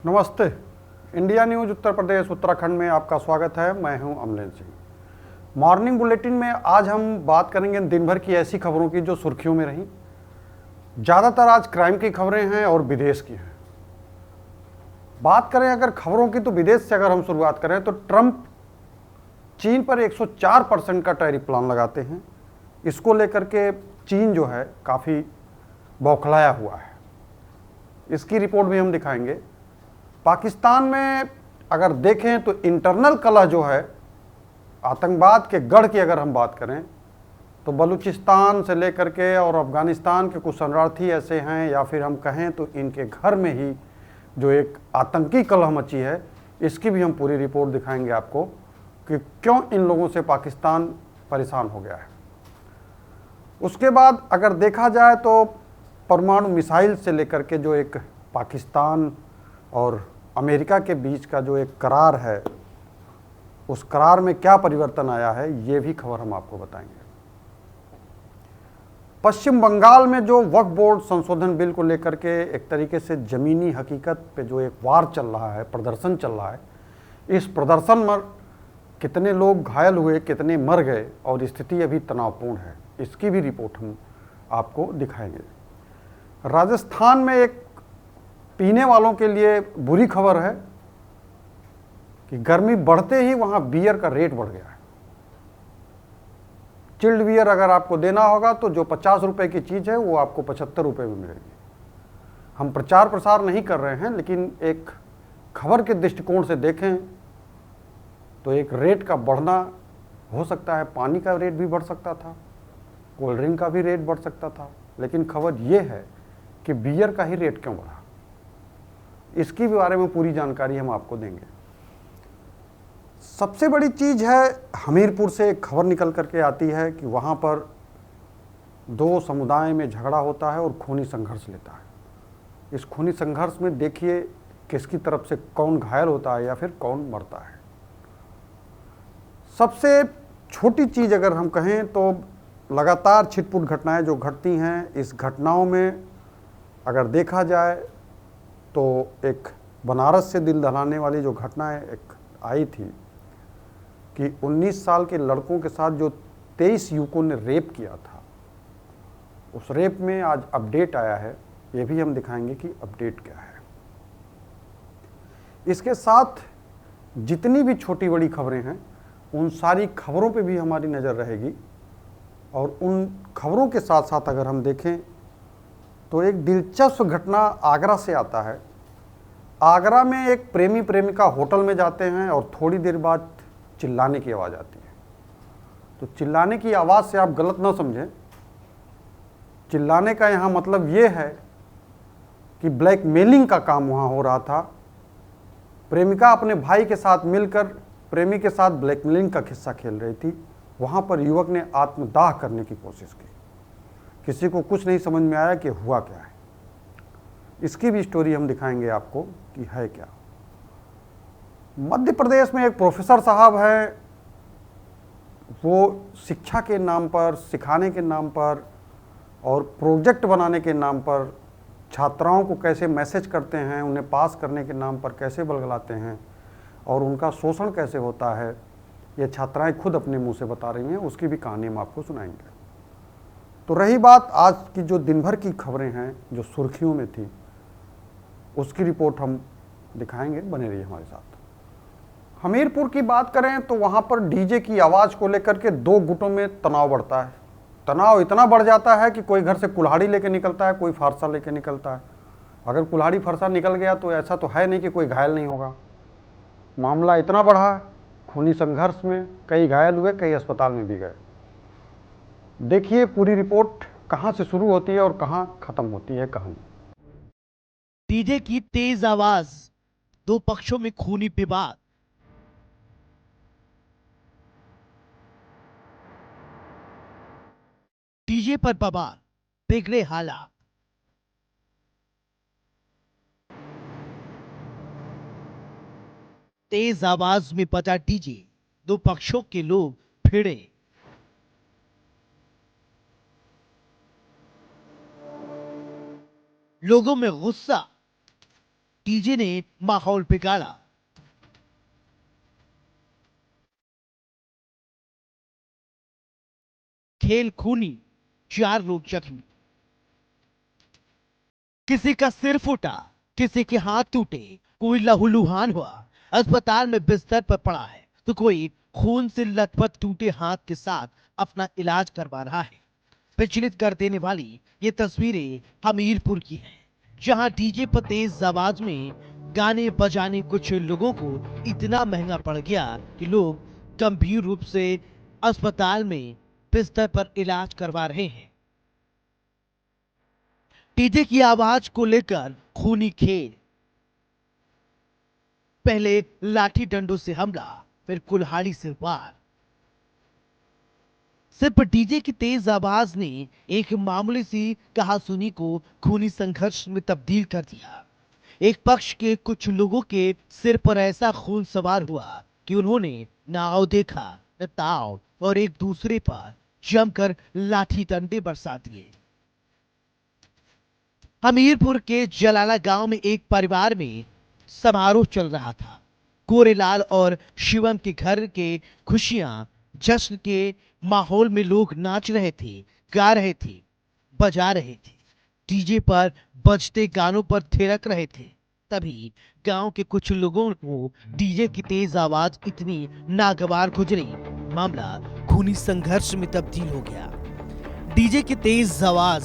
नमस्ते। India news Uttar Pradesh Uttarakhand में आपका स्वागत है। मैं हूं अमलेन सिंह। मॉर्निंग बुलेटिन में आज हम बात करेंगे दिन भर की ऐसी खबरों की जो सुर्खियों में रहीं। ज़्यादातर आज क्राइम की खबरें हैं और विदेश की हैं। बात करें अगर खबरों की तो विदेश से अगर हम शुरुआत करें तो ट्रंप चीन पर 104% का टैरिफ प्लान लगाते हैं। इसको लेकर के चीन जो है काफ़ी बौखलाया हुआ है। इसकी रिपोर्ट भी हम दिखाएंगे। पाकिस्तान में अगर देखें तो इंटरनल कलह जो है, आतंकवाद के गढ़ की अगर हम बात करें तो बलूचिस्तान से लेकर के और अफगानिस्तान के कुछ शरणार्थी ऐसे हैं, या फिर हम कहें तो इनके घर में ही जो एक आतंकी कलह मची है, इसकी भी हम पूरी रिपोर्ट दिखाएंगे आपको कि क्यों इन लोगों से पाकिस्तान परेशान हो गया है। उसके बाद अगर देखा जाए तो परमाणु मिसाइल से लेकर के जो एक पाकिस्तान और अमेरिका के बीच का जो एक करार है, उस करार में क्या परिवर्तन आया है, ये भी खबर हम आपको बताएंगे। पश्चिम बंगाल में जो वक्फ बोर्ड संशोधन बिल को लेकर के एक तरीके से ज़मीनी हकीकत पे जो एक वार चल रहा है, प्रदर्शन चल रहा है, इस प्रदर्शन में कितने लोग घायल हुए, कितने मर गए और स्थिति अभी तनावपूर्ण है, इसकी भी रिपोर्ट हम आपको दिखाएंगे। राजस्थान में एक पीने वालों के लिए बुरी खबर है कि गर्मी बढ़ते ही वहाँ बियर का रेट बढ़ गया है। चिल्ड बियर अगर आपको देना होगा तो जो 50 रुपए की चीज़ है वो आपको 75 रुपए में मिलेगी। हम प्रचार प्रसार नहीं कर रहे हैं, लेकिन एक खबर के दृष्टिकोण से देखें तो एक रेट का बढ़ना हो सकता है। पानी का रेट भी बढ़ सकता था, कोल्ड ड्रिंक का भी रेट बढ़ सकता था, लेकिन खबर ये है कि बियर का ही रेट क्यों बढ़ा, इसकी भी बारे में पूरी जानकारी हम आपको देंगे। सबसे बड़ी चीज़ है, हमीरपुर से एक खबर निकल करके आती है कि वहाँ पर दो समुदाय में झगड़ा होता है और खूनी संघर्ष लेता है। इस खूनी संघर्ष में देखिए किसकी तरफ से कौन घायल होता है या फिर कौन मरता है। सबसे छोटी चीज़ अगर हम कहें तो लगातार छिटपुट घटनाएं जो घटती हैं, इस घटनाओं में अगर देखा जाए तो एक बनारस से दिल दहलाने वाली जो घटना है एक आई थी कि 19 साल के लड़कों के साथ जो 23 युवकों ने रेप किया था, उस रेप में आज अपडेट आया है। ये भी हम दिखाएंगे कि अपडेट क्या है। इसके साथ जितनी भी छोटी बड़ी खबरें हैं, उन सारी खबरों पे भी हमारी नज़र रहेगी। और उन खबरों के साथ साथ अगर हम देखें तो एक दिलचस्प घटना आगरा से आता है। आगरा में एक प्रेमी प्रेमिका होटल में जाते हैं और थोड़ी देर बाद चिल्लाने की आवाज़ आती है। तो चिल्लाने की आवाज़ से आप गलत ना समझें, चिल्लाने का यहाँ मतलब ये है कि ब्लैकमेलिंग का काम वहाँ हो रहा था। प्रेमिका अपने भाई के साथ मिलकर प्रेमी के साथ ब्लैकमेलिंग का किस्सा खेल रही थी। वहाँ पर युवक ने आत्मदाह करने की कोशिश की। किसी को कुछ नहीं समझ में आया कि हुआ क्या है। इसकी भी स्टोरी हम दिखाएंगे आपको कि है क्या। मध्य प्रदेश में एक प्रोफेसर साहब हैं, वो शिक्षा के नाम पर, सिखाने के नाम पर और प्रोजेक्ट बनाने के नाम पर छात्राओं को कैसे मैसेज करते हैं, उन्हें पास करने के नाम पर कैसे बलगलाते हैं और उनका शोषण कैसे होता है, ये छात्राएं खुद अपने मुंह से बता रही हैं। उसकी भी कहानी हम आपको सुनाएंगे। तो रही बात आज की जो दिन भर की खबरें हैं जो सुर्खियों में थी, उसकी रिपोर्ट हम दिखाएंगे। बने रहिए हमारे साथ। हमीरपुर की बात करें तो वहाँ पर डीजे की आवाज़ को लेकर के दो गुटों में तनाव बढ़ता है। तनाव इतना बढ़ जाता है कि कोई घर से कुल्हाड़ी लेके निकलता है, कोई फरसा लेके निकलता है। अगर कुल्हाड़ी फरसा निकल गया तो ऐसा तो है नहीं कि कोई घायल नहीं होगा। मामला इतना बढ़ा, खूनी संघर्ष में कई घायल हुए, कई अस्पताल में भी गए। देखिए पूरी रिपोर्ट कहाँ से शुरू होती है और कहाँ ख़त्म होती है कहानी। डीजे की तेज आवाज, दो पक्षों में खूनी विवाद। डीजे पर बवाल, बिगड़े हालात। तेज आवाज में बजा डीजे, दो पक्षों के लोग भिड़े। लोगों में गुस्सा, डीजे ने माहौल बिगाड़ा। खेल खूनी, 4 लोग जख्मी। किसी का सिर फूटा, किसी के हाथ टूटे, कोई लहूलुहान हुआ, अस्पताल में बिस्तर पर पड़ा है, तो कोई खून से लथपथ टूटे हाथ के साथ अपना इलाज करवा रहा है। विचलित कर देने वाली ये तस्वीरें हमीरपुर की हैं, जहां डीजे पर तेज आवाज में गाने बजाने कुछ लोगों को इतना महंगा पड़ गया कि लोग गंभीर रूप से अस्पताल में बिस्तर पर इलाज करवा रहे हैं। डीजे की आवाज को लेकर खूनी खेल, पहले लाठी डंडों से हमला, फिर कुल्हाड़ी से वार। सिर्फ डीजे की तेज आवाज ने एक मामूली सी कहासुनी को खूनी संघर्ष में तब्दील कर दिया। एक पक्ष के कुछ लोगों के सिर पर ऐसा खून सवार हुआ कि उन्होंने नाव देखा, न ताव, और एक दूसरे पर जमकर लाठी डंडे बरसा दिए। हमीरपुर के जलाला गांव में एक परिवार में समारोह चल रहा था। गोरेलाल और शिवम के घर के खुशियां जश्न के माहौल में लोग नाच रहे थे, गा रहे थे, बजा रहे थे, डीजे पर बजते गानों पर थिरक रहे थे। तभी गांव के कुछ लोगों को डीजे की तेज आवाज इतनी नागवार गुजरी, मामला खूनी संघर्ष में तब्दील हो गया। डीजे की तेज आवाज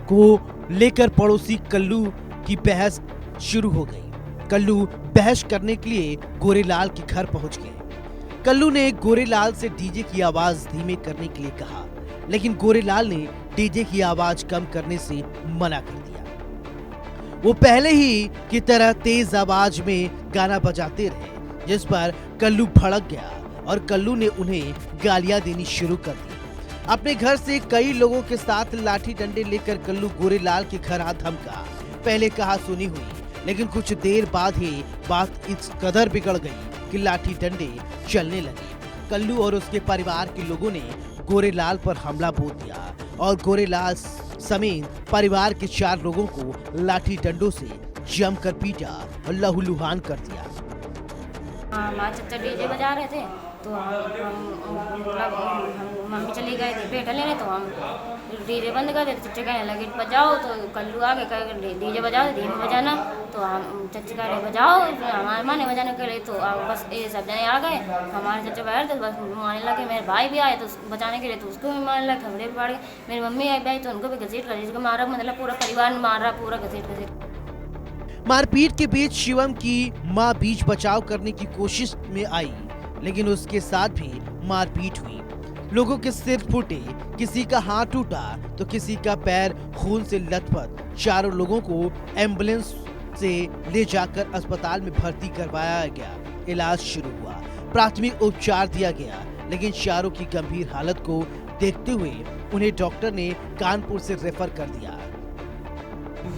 को लेकर पड़ोसी कल्लू की बहस शुरू हो गई। कल्लू बहस करने के लिए गोरेलाल के घर पहुंच गए। कल्लू ने गोरेलाल से डीजे की आवाज धीमे करने के लिए कहा, लेकिन गोरेलाल ने डीजे की आवाज कम करने से मना कर दिया। वो पहले ही की तरह तेज आवाज में गाना बजाते रहे, जिस पर कल्लू भड़क गया और कल्लू ने उन्हें गालियां देनी शुरू कर दी। अपने घर से कई लोगों के साथ लाठी डंडे लेकर कल्लू गोरेलाल के घर आ धमका। पहले कहा सुनी हुई, लेकिन कुछ देर बाद ही बात इस कदर बिगड़ गई कि लाठी डंडे चलने लगे। कल्लू और उसके परिवार के लोगों ने गोरेलाल पर हमला बोल दिया और गोरेलाल समेत परिवार के 4 लोगों को लाठी डंडों से जमकर पीटा और लहूलुहान कर दिया। हमारे चचा डीजे बजा रहे थे, तो हम मम्मी चली गए थे पेटा लेने, तो हम डीजे बंद कर देते। चचा कहने लगे बजाओ, तो कल्लू आगे कहे डीजे बजाओ, धीमे बजाना। तो हम चचा कह रहे बजाओ, हमारे माने बजाने के लिए। तो बस ये सब जने आ गए, हमारे चचा बैठ थे, बस मारने लगे। मेरे भाई भी आए तो बचाने के लिए, तो उसको भी मारने लगे, हमने भी पड़ गए। मेरी मम्मी आई भाई, तो उनको भी घसीट कर मारा, मतलब पूरा परिवार मार रहा, पूरा घसीट। मारपीट के बीच शिवम की मां बीच बचाव करने की कोशिश में आई, लेकिन उसके साथ भी मारपीट हुई। लोगों के सिर फूटे, किसी का हाथ टूटा तो किसी का पैर खून से लथपथ। 4 लोगों को एम्बुलेंस से ले जाकर अस्पताल में भर्ती करवाया गया। इलाज शुरू हुआ, प्राथमिक उपचार दिया गया, लेकिन 4 की गंभीर हालत को देखते हुए उन्हें डॉक्टर ने कानपुर से रेफर कर दिया।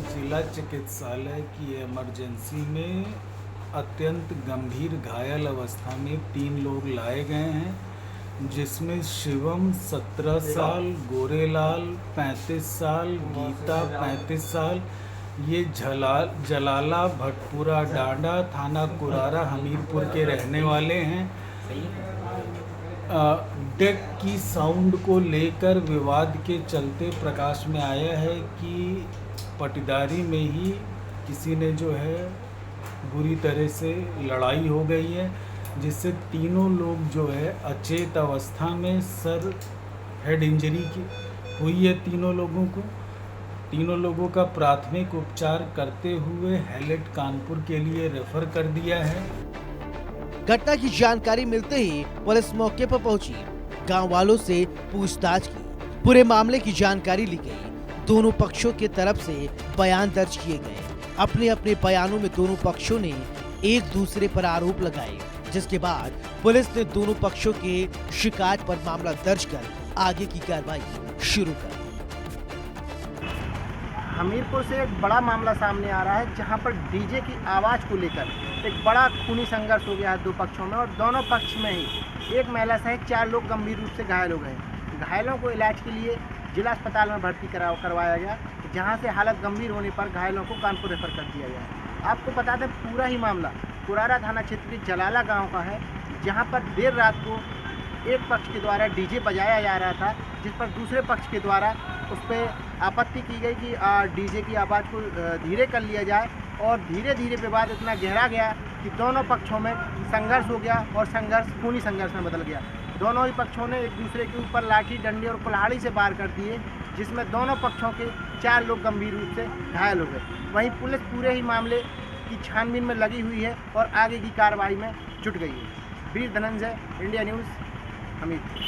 जिला चिकित्सालय की इमरजेंसी में अत्यंत गंभीर घायल अवस्था में 3 लोग लाए गए हैं, जिसमें शिवम 17 साल, गोरेलाल 35 साल, गीता 35 साल। ये जलाला भटपुरा डांडा, थाना कुरारा, हमीरपुर के रहने वाले हैं। डेक की साउंड को लेकर विवाद के चलते प्रकाश में आया है कि पटीदारी में ही किसी ने जो है बुरी तरह से लड़ाई हो गई है, जिससे तीनों लोग जो है अचेत अवस्था में सर हेड इंजरी की हुई है। तीनों लोगों का प्राथमिक उपचार करते हुए हैलेट कानपुर के लिए रेफर कर दिया है। घटना की जानकारी मिलते ही पुलिस मौके पर पहुंची, गांव वालों से पूछताछ की, पूरे मामले की जानकारी ली गई। दोनों पक्षों के तरफ से बयान दर्ज किए गए। अपने अपने बयानों में दोनों पक्षों ने एक दूसरे पर आरोप लगाए, जिसके बाद पुलिस ने दोनों पक्षों के शिकायत पर मामला दर्ज कर आगे की कार्रवाई शुरू कर दी। हमीरपुर से एक बड़ा मामला सामने आ रहा है, जहां पर डीजे की आवाज़ को लेकर एक बड़ा खूनी संघर्ष हो गया है 2 पक्षों में, और दोनों पक्ष में ही एक महिला सहित 4 लोग गंभीर रूप से घायल हो गए। घायलों को इलाज के लिए जिला अस्पताल में भर्ती करवाया गया, जहां से हालत गंभीर होने पर घायलों को कानपुर रेफर कर दिया गया। आपको बता दें पूरा ही मामला कुरारा थाना क्षेत्र के जलाला गांव का है, जहां पर देर रात को एक पक्ष के द्वारा डीजे बजाया जा रहा था, जिस पर दूसरे पक्ष के द्वारा उस पर आपत्ति की गई कि डीजे की आवाज़ को धीरे कर लिया जाए, और धीरे धीरे विवाद इतना गहरा गया कि दोनों पक्षों में संघर्ष हो गया और संघर्ष खूनी संघर्ष में बदल गया। दोनों ही पक्षों ने एक दूसरे के ऊपर लाठी, डंडे और कुल्हाड़ी से वार कर दिए, जिसमें दोनों पक्षों के 4 लोग गंभीर रूप से घायल हो गए। वहीं पुलिस पूरे ही मामले की छानबीन में लगी हुई है और आगे की कार्रवाई में जुट गई है। वीर धनंजय, इंडिया न्यूज़, हमीरपुर।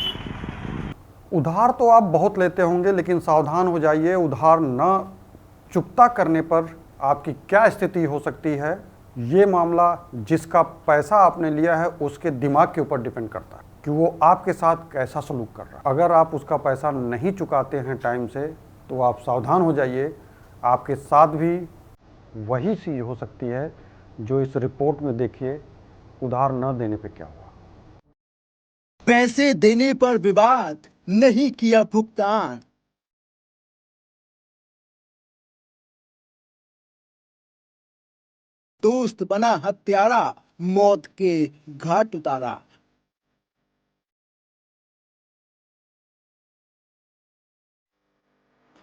उधार तो आप बहुत लेते होंगे, लेकिन सावधान हो जाइए, उधार न चुकता करने पर आपकी क्या स्थिति हो सकती है, ये मामला जिसका पैसा आपने लिया है उसके दिमाग के ऊपर डिपेंड करता है कि वो आपके साथ कैसा सलूक कर रहा है। अगर आप उसका पैसा नहीं चुकाते हैं टाइम से, तो आप सावधान हो जाइए, आपके साथ भी वही चीज़ हो सकती है जो इस रिपोर्ट में देखिए उधार न देने पे क्या हुआ। पैसे देने पर विवाद, नहीं किया भुगतान। दोस्त बना हत्यारा, मौत के घाट उतारा।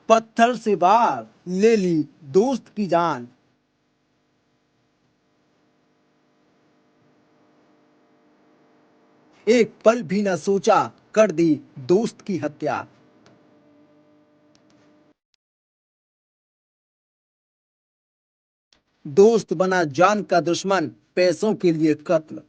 पत्थर से वार, ले ली दोस्त की जान। एक पल भी न सोचा, कर दी दोस्त की हत्या। दोस्त बना जान का दुश्मन, पैसों के लिए कत्ल।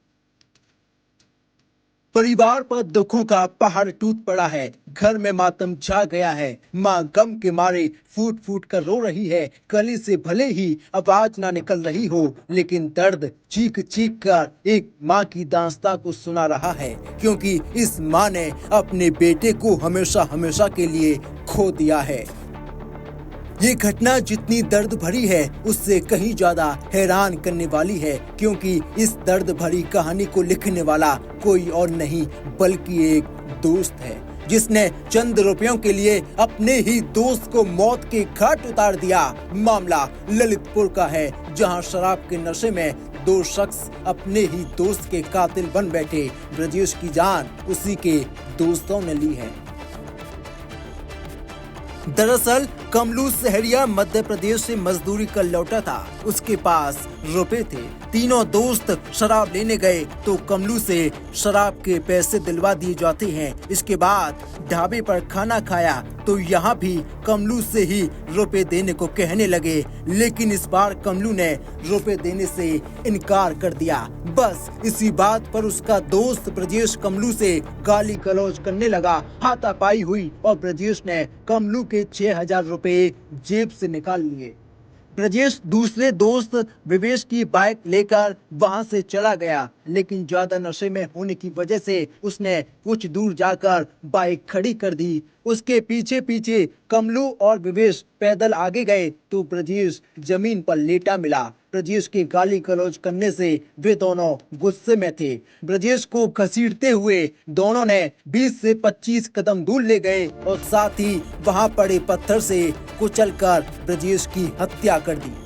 परिवार पर दुखों का पहाड़ टूट पड़ा है, घर में मातम छा गया है। माँ गम के मारे फूट फूट कर रो रही है। गले से भले ही आवाज ना निकल रही हो, लेकिन दर्द चीख चीख कर एक माँ की दास्तां को सुना रहा है, क्योंकि इस माँ ने अपने बेटे को हमेशा हमेशा के लिए खो दिया है। ये घटना जितनी दर्द भरी है, उससे कहीं ज्यादा हैरान करने वाली है, क्योंकि इस दर्द भरी कहानी को लिखने वाला कोई और नहीं बल्कि एक दोस्त है, जिसने चंद रुपयों के लिए अपने ही दोस्त को मौत के घाट उतार दिया। मामला ललितपुर का है, जहां शराब के नशे में 2 शख्स अपने ही दोस्त के कातिल बन बैठे। ब्रजेश की जान उसी के दोस्तों ने ली है। दरअसल कमलू सहरिया मध्य प्रदेश से मजदूरी कर लौटा था। उसके पास रुपए थे। तीनों दोस्त शराब लेने गए तो कमलू से शराब के पैसे दिलवा दिए जाते हैं। इसके बाद ढाबे पर खाना खाया तो यहाँ भी कमलू से ही रुपए देने को कहने लगे, लेकिन इस बार कमलू ने रुपए देने से इनकार कर दिया। बस इसी बात पर उसका दोस्त ब्रजेश कमलू से गाली गलौज करने लगा। हाथापाई हुई और ब्रजेश ने कमलू के 6,000 रुपए जेब से निकाल लिए। ब्रजेश दूसरे दोस्त विवेश की बाइक लेकर वहां से चला गया, लेकिन ज्यादा नशे में होने की वजह से उसने कुछ दूर जाकर बाइक खड़ी कर दी। उसके पीछे पीछे कमलू और विवेश पैदल आगे गए तो ब्रजेश जमीन पर लेटा मिला। ब्रजेश के गाली गलौज करने से वे दोनों गुस्से में थे। ब्रजेश को घसीटते हुए दोनों ने 20 से 25 कदम दूर ले गए और साथ ही वहां पड़े पत्थर से कुचलकर ब्रजेश की हत्या कर दी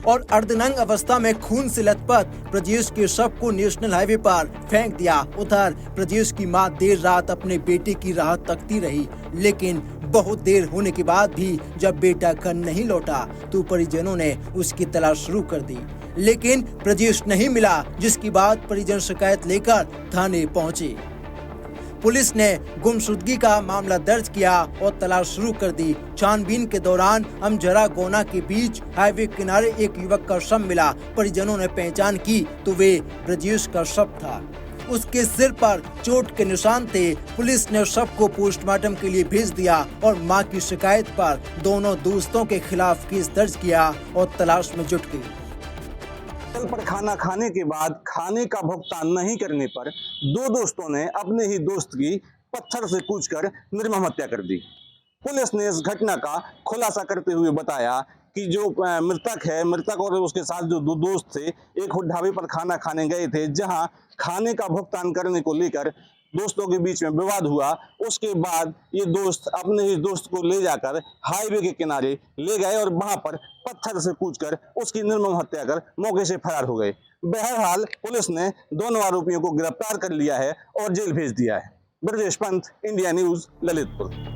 और अर्धनंग अवस्था में खून से लथपथ ब्रजेश के शव को नेशनल हाईवे पर फेंक दिया। उधर ब्रजेश की मां देर रात अपने बेटे की राह तकती रही, लेकिन बहुत देर होने के बाद भी जब बेटा घर नहीं लौटा तो परिजनों ने उसकी तलाश शुरू कर दी, लेकिन ब्रजेश नहीं मिला, जिसके बाद परिजन शिकायत लेकर थाने पहुंचे। पुलिस ने गुमशुदगी का मामला दर्ज किया और तलाश शुरू कर दी। छानबीन के दौरान अमझरा गोना के बीच हाईवे किनारे एक युवक का शव मिला। परिजनों ने पहचान की तो वे ब्रजेश का शव था। उसके सिर पर चोट के निशान थे। पुलिस ने शव को पोस्टमार्टम के लिए भेज दिया और मां की शिकायत पर दोनों दोस्तों के खिलाफ केस दर्ज किया और तलाश में जुट गई। होटल पर खाना खाने के बाद खाने का भुगतान नहीं करने पर 2 दोस्तों ने अपने ही दोस्त की पत्थर से कूचकर निर्मम हत्या कर दी। पुलिस ने इस घटना का खुलासा करते हुए बताया कि जो मृतक और उसके साथ जो 2 दोस्त थे, एक ढाबे पर खाना खाने गए थे, जहां खाने का भुगतान करने को लेकर दोस्तों के बीच में विवाद हुआ। उसके बाद ये दोस्त अपने ही दोस्त को ले जाकर हाईवे के किनारे ले गए और वहां पर पत्थर से कूचकर उसकी निर्मम हत्या कर मौके से फरार हो गए। बहरहाल पुलिस ने दोनों आरोपियों को गिरफ्तार कर लिया है और जेल भेज दिया है। Brajesh Pant, India news, Lalitpur.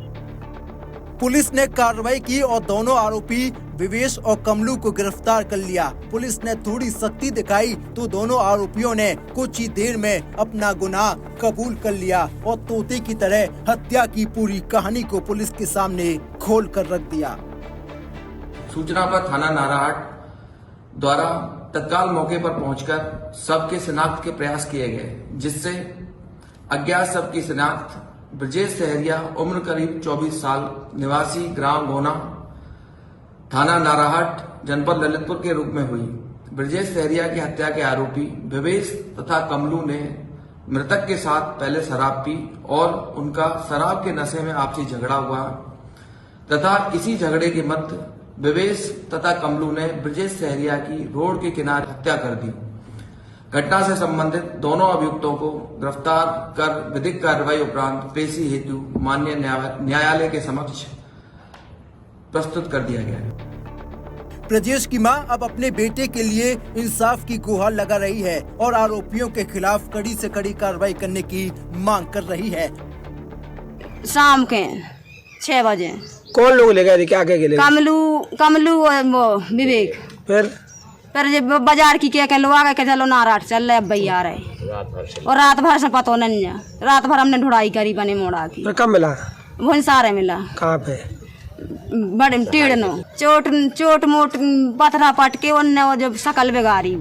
Police ने कार्रवाई की और दोनों आरोपी विवेश और कमलू को गिरफ्तार कर लिया। पुलिस ने थोड़ी सख्ती दिखाई तो दोनों आरोपियों ने कुछ ही देर में अपना गुनाह कबूल कर लिया और तोते की तरह हत्या की पूरी कहानी को पुलिस के सामने खोल कर रख दिया। सूचना पर थाना नारायण द्वारा तत्काल मौके पर पहुंचकर शव के शिनाख्त के प्रयास किए गए, जिससे अज्ञात शव की शिनाख्त ब्रजेश सहरिया उम्र करीब 24 साल निवासी ग्राम गोना थाना नारायण जनपद ललितपुर के रूप में हुई। ब्रजेश सहरिया की हत्या के आरोपी विवेश तथा कमलू ने मृतक के साथ पहले शराब पी और उनका शराब के नशे में आपसी झगड़ा हुआ तथा इसी झगड़े के मध्य विवेश तथा कमलू ने ब्रजेश सहरिया की रोड के किनारे हत्या कर दी। घटना से संबंधित दोनों अभियुक्तों को गिरफ्तार कर विधिक कार्रवाई उपरांत पेशी हेतु माननीय न्यायालय के समक्ष प्रस्तुत कर दिया गया है। ब्रजेश की मां अब अपने बेटे के लिए इंसाफ की गुहार लगा रही है और आरोपियों के खिलाफ कड़ी से कड़ी कार्रवाई करने की मांग कर रही है। शाम के 6 बजे कौन लोग ले गए थे, क्या क्या ले? कमलू और वो विवेक। फिर जब बाजार की क्या लोग आ गए, चलो नारायण चल रहे, अब भैया रहे और रात भर से पता नहीं है। रात भर हमने ढुड़ाई करी बने मोड़ा की। तो कब मिला? वही सारे मिला। कहाँ पे? बड़े टेढ़नो चोट मोट पथरा पटके उनने जब शकल बिगाड़ी।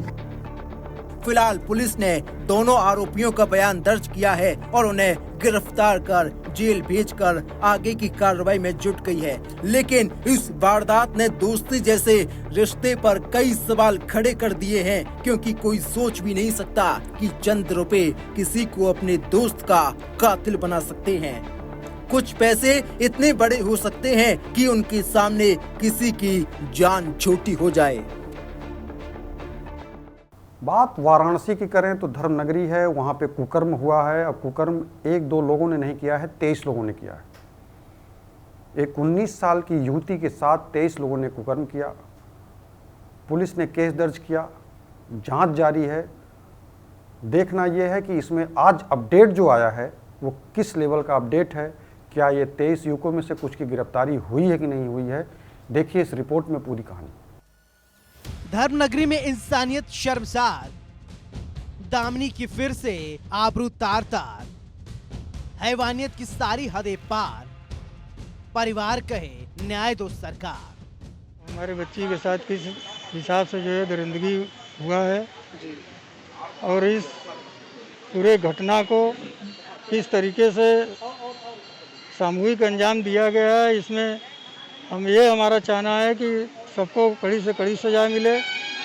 फिलहाल पुलिस ने दोनों आरोपियों का बयान दर्ज किया है और उन्हें गिरफ्तार कर जेल भेजकर आगे की कार्रवाई में जुट गई है। लेकिन इस वारदात ने दोस्ती जैसे रिश्ते पर कई सवाल खड़े कर दिए हैं, क्योंकि कोई सोच भी नहीं सकता कि चंद रुपए किसी को अपने दोस्त का कातिल बना सकते हैं। कुछ पैसे इतने बड़े हो सकते हैं कि उनके सामने किसी की जान छोटी हो जाए। बात वाराणसी की करें तो धर्म नगरी है, वहाँ पे कुकर्म हुआ है। अब कुकर्म 1-2 लोगों ने नहीं किया है, 23 लोगों ने किया है। एक 19 साल की युवती के साथ 23 लोगों ने कुकर्म किया। पुलिस ने केस दर्ज किया, जांच जारी है। देखना यह है कि इसमें आज अपडेट जो आया है वो किस लेवल का अपडेट है। क्या ये 23 युवकों में से कुछ की गिरफ्तारी हुई है कि नहीं हुई है, देखिए इस रिपोर्ट में पूरी कहानी। धर्मनगरी में इंसानियत शर्मसार, दामनी की फिर से आबरू तार तार, हैवानियत की सारी हदें पार, परिवार कहे न्याय दो सरकार। हमारे बच्ची के साथ किस हिसाब से जो है दरिंदगी हुआ है और इस पूरे घटना को किस तरीके से सामूहिक अंजाम दिया गया है, इसमें हमारा चाहना है कि सबको कड़ी से कड़ी सजा मिले।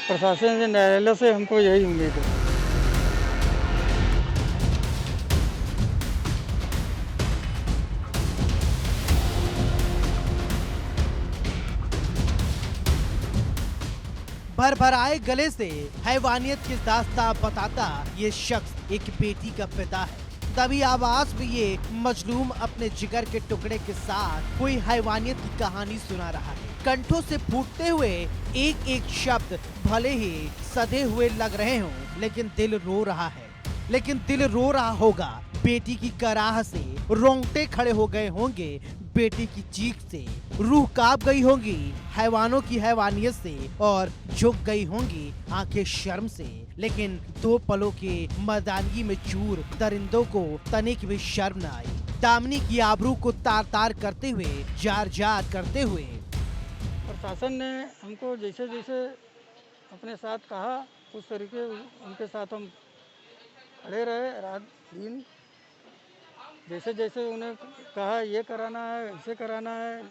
प्रशासन से, न्यायालय से हमको यही उम्मीद है। भर आए गले से हैवानियत की दास्तां बताता ये शख्स एक बेटी का पिता है। तभी आवाज में ये मजलूम अपने जिगर के टुकड़े के साथ कोई हैवानियत की कहानी सुना रहा है। कंठों से फूटते हुए एक एक शब्द भले ही सधे हुए लग रहे हों, लेकिन दिल रो रहा है। लेकिन दिल रो रहा होगा बेटी की कराह से, रोंगटे खड़े हो गए होंगे बेटी की चीख से, रूह कांप गई होगी हैवानों की हैवानियत से और झुक गई होंगी आंखें शर्म से। लेकिन 2 पलों के मर्दानगी में चूर दरिंदों को तनिक भी शर्म न आई। दामनी की आबरू को तार तार करते हुए, जार जार करते हुए प्रशासन ने हमको जैसे जैसे अपने साथ कहा उस तरीके उनके साथ हम खड़े रहे, रात दिन जैसे जैसे उन्हें कहा ये कराना है, इसे कराना है,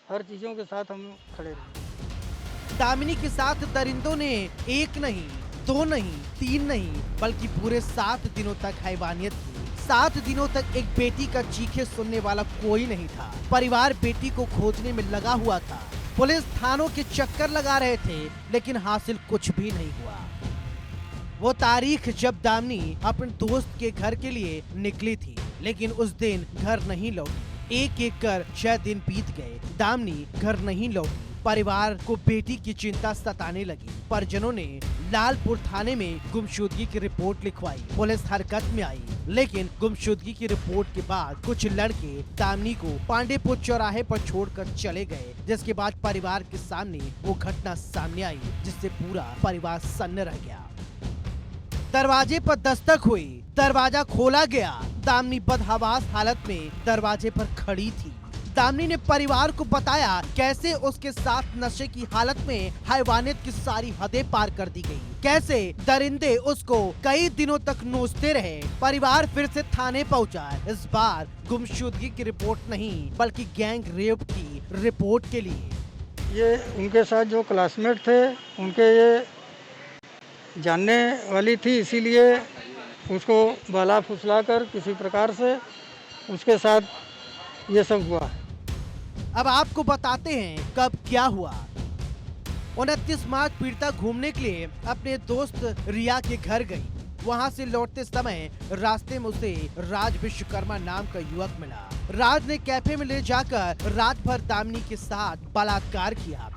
हर चीज़ों के साथ हम खड़े रहे। दामिनी के साथ दरिंदों ने 1 नहीं, 2 नहीं, 3 नहीं, बल्कि पूरे 7 दिनों तक हैवानियत की। 7 दिनों तक एक बेटी का चीखे सुनने वाला कोई नहीं था। परिवार बेटी को खोजने में लगा हुआ था। पुलिस थानों के चक्कर लगा रहे थे, लेकिन हासिल कुछ भी नहीं हुआ। वो तारीख जब दामिनी अपने दोस्त के घर के लिए निकली थी, लेकिन उस दिन घर नहीं लौटी। एक एक कर 6 दिन बीत गए, दामिनी घर नहीं लौटी। परिवार को बेटी की चिंता सताने लगी। परिजनों ने लालपुर थाने में गुमशुदगी की रिपोर्ट लिखवाई। पुलिस हरकत में आई, लेकिन गुमशुदगी की रिपोर्ट के बाद कुछ लड़के दामिनी को पांडेपुर चौराहे पर छोड़कर चले गए, जिसके बाद परिवार के सामने वो घटना सामने आई, जिससे पूरा परिवार सन्न रह गया। दरवाजे पर दस्तक हुई, दरवाजा खोला गया। दामिनी बदहवास हालत में दरवाजे पर खड़ी थी। दामिनी ने परिवार को बताया कैसे उसके साथ नशे की हालत में हैवानियत की सारी हदें पार कर दी गई, कैसे दरिंदे उसको कई दिनों तक नोचते रहे। परिवार फिर से थाने पहुंचा, इस बार गुमशुदगी की रिपोर्ट नहीं बल्कि गैंग रेप की रिपोर्ट के लिए। ये उनके साथ जो क्लासमेट थे उनके ये जानने वाली थी, इसीलिए उसको बहला फुसला कर किसी प्रकार से उसके साथ ये सब हुआ। अब आपको बताते हैं कब क्या हुआ। 29 मार्च पीड़िता घूमने के लिए अपने दोस्त रिया के घर गई। वहां से लौटते समय रास्ते में उसे राज विश्वकर्मा नाम का युवक मिला। राज ने कैफे में ले जाकर रात भर दामिनी के साथ बलात्कार किया।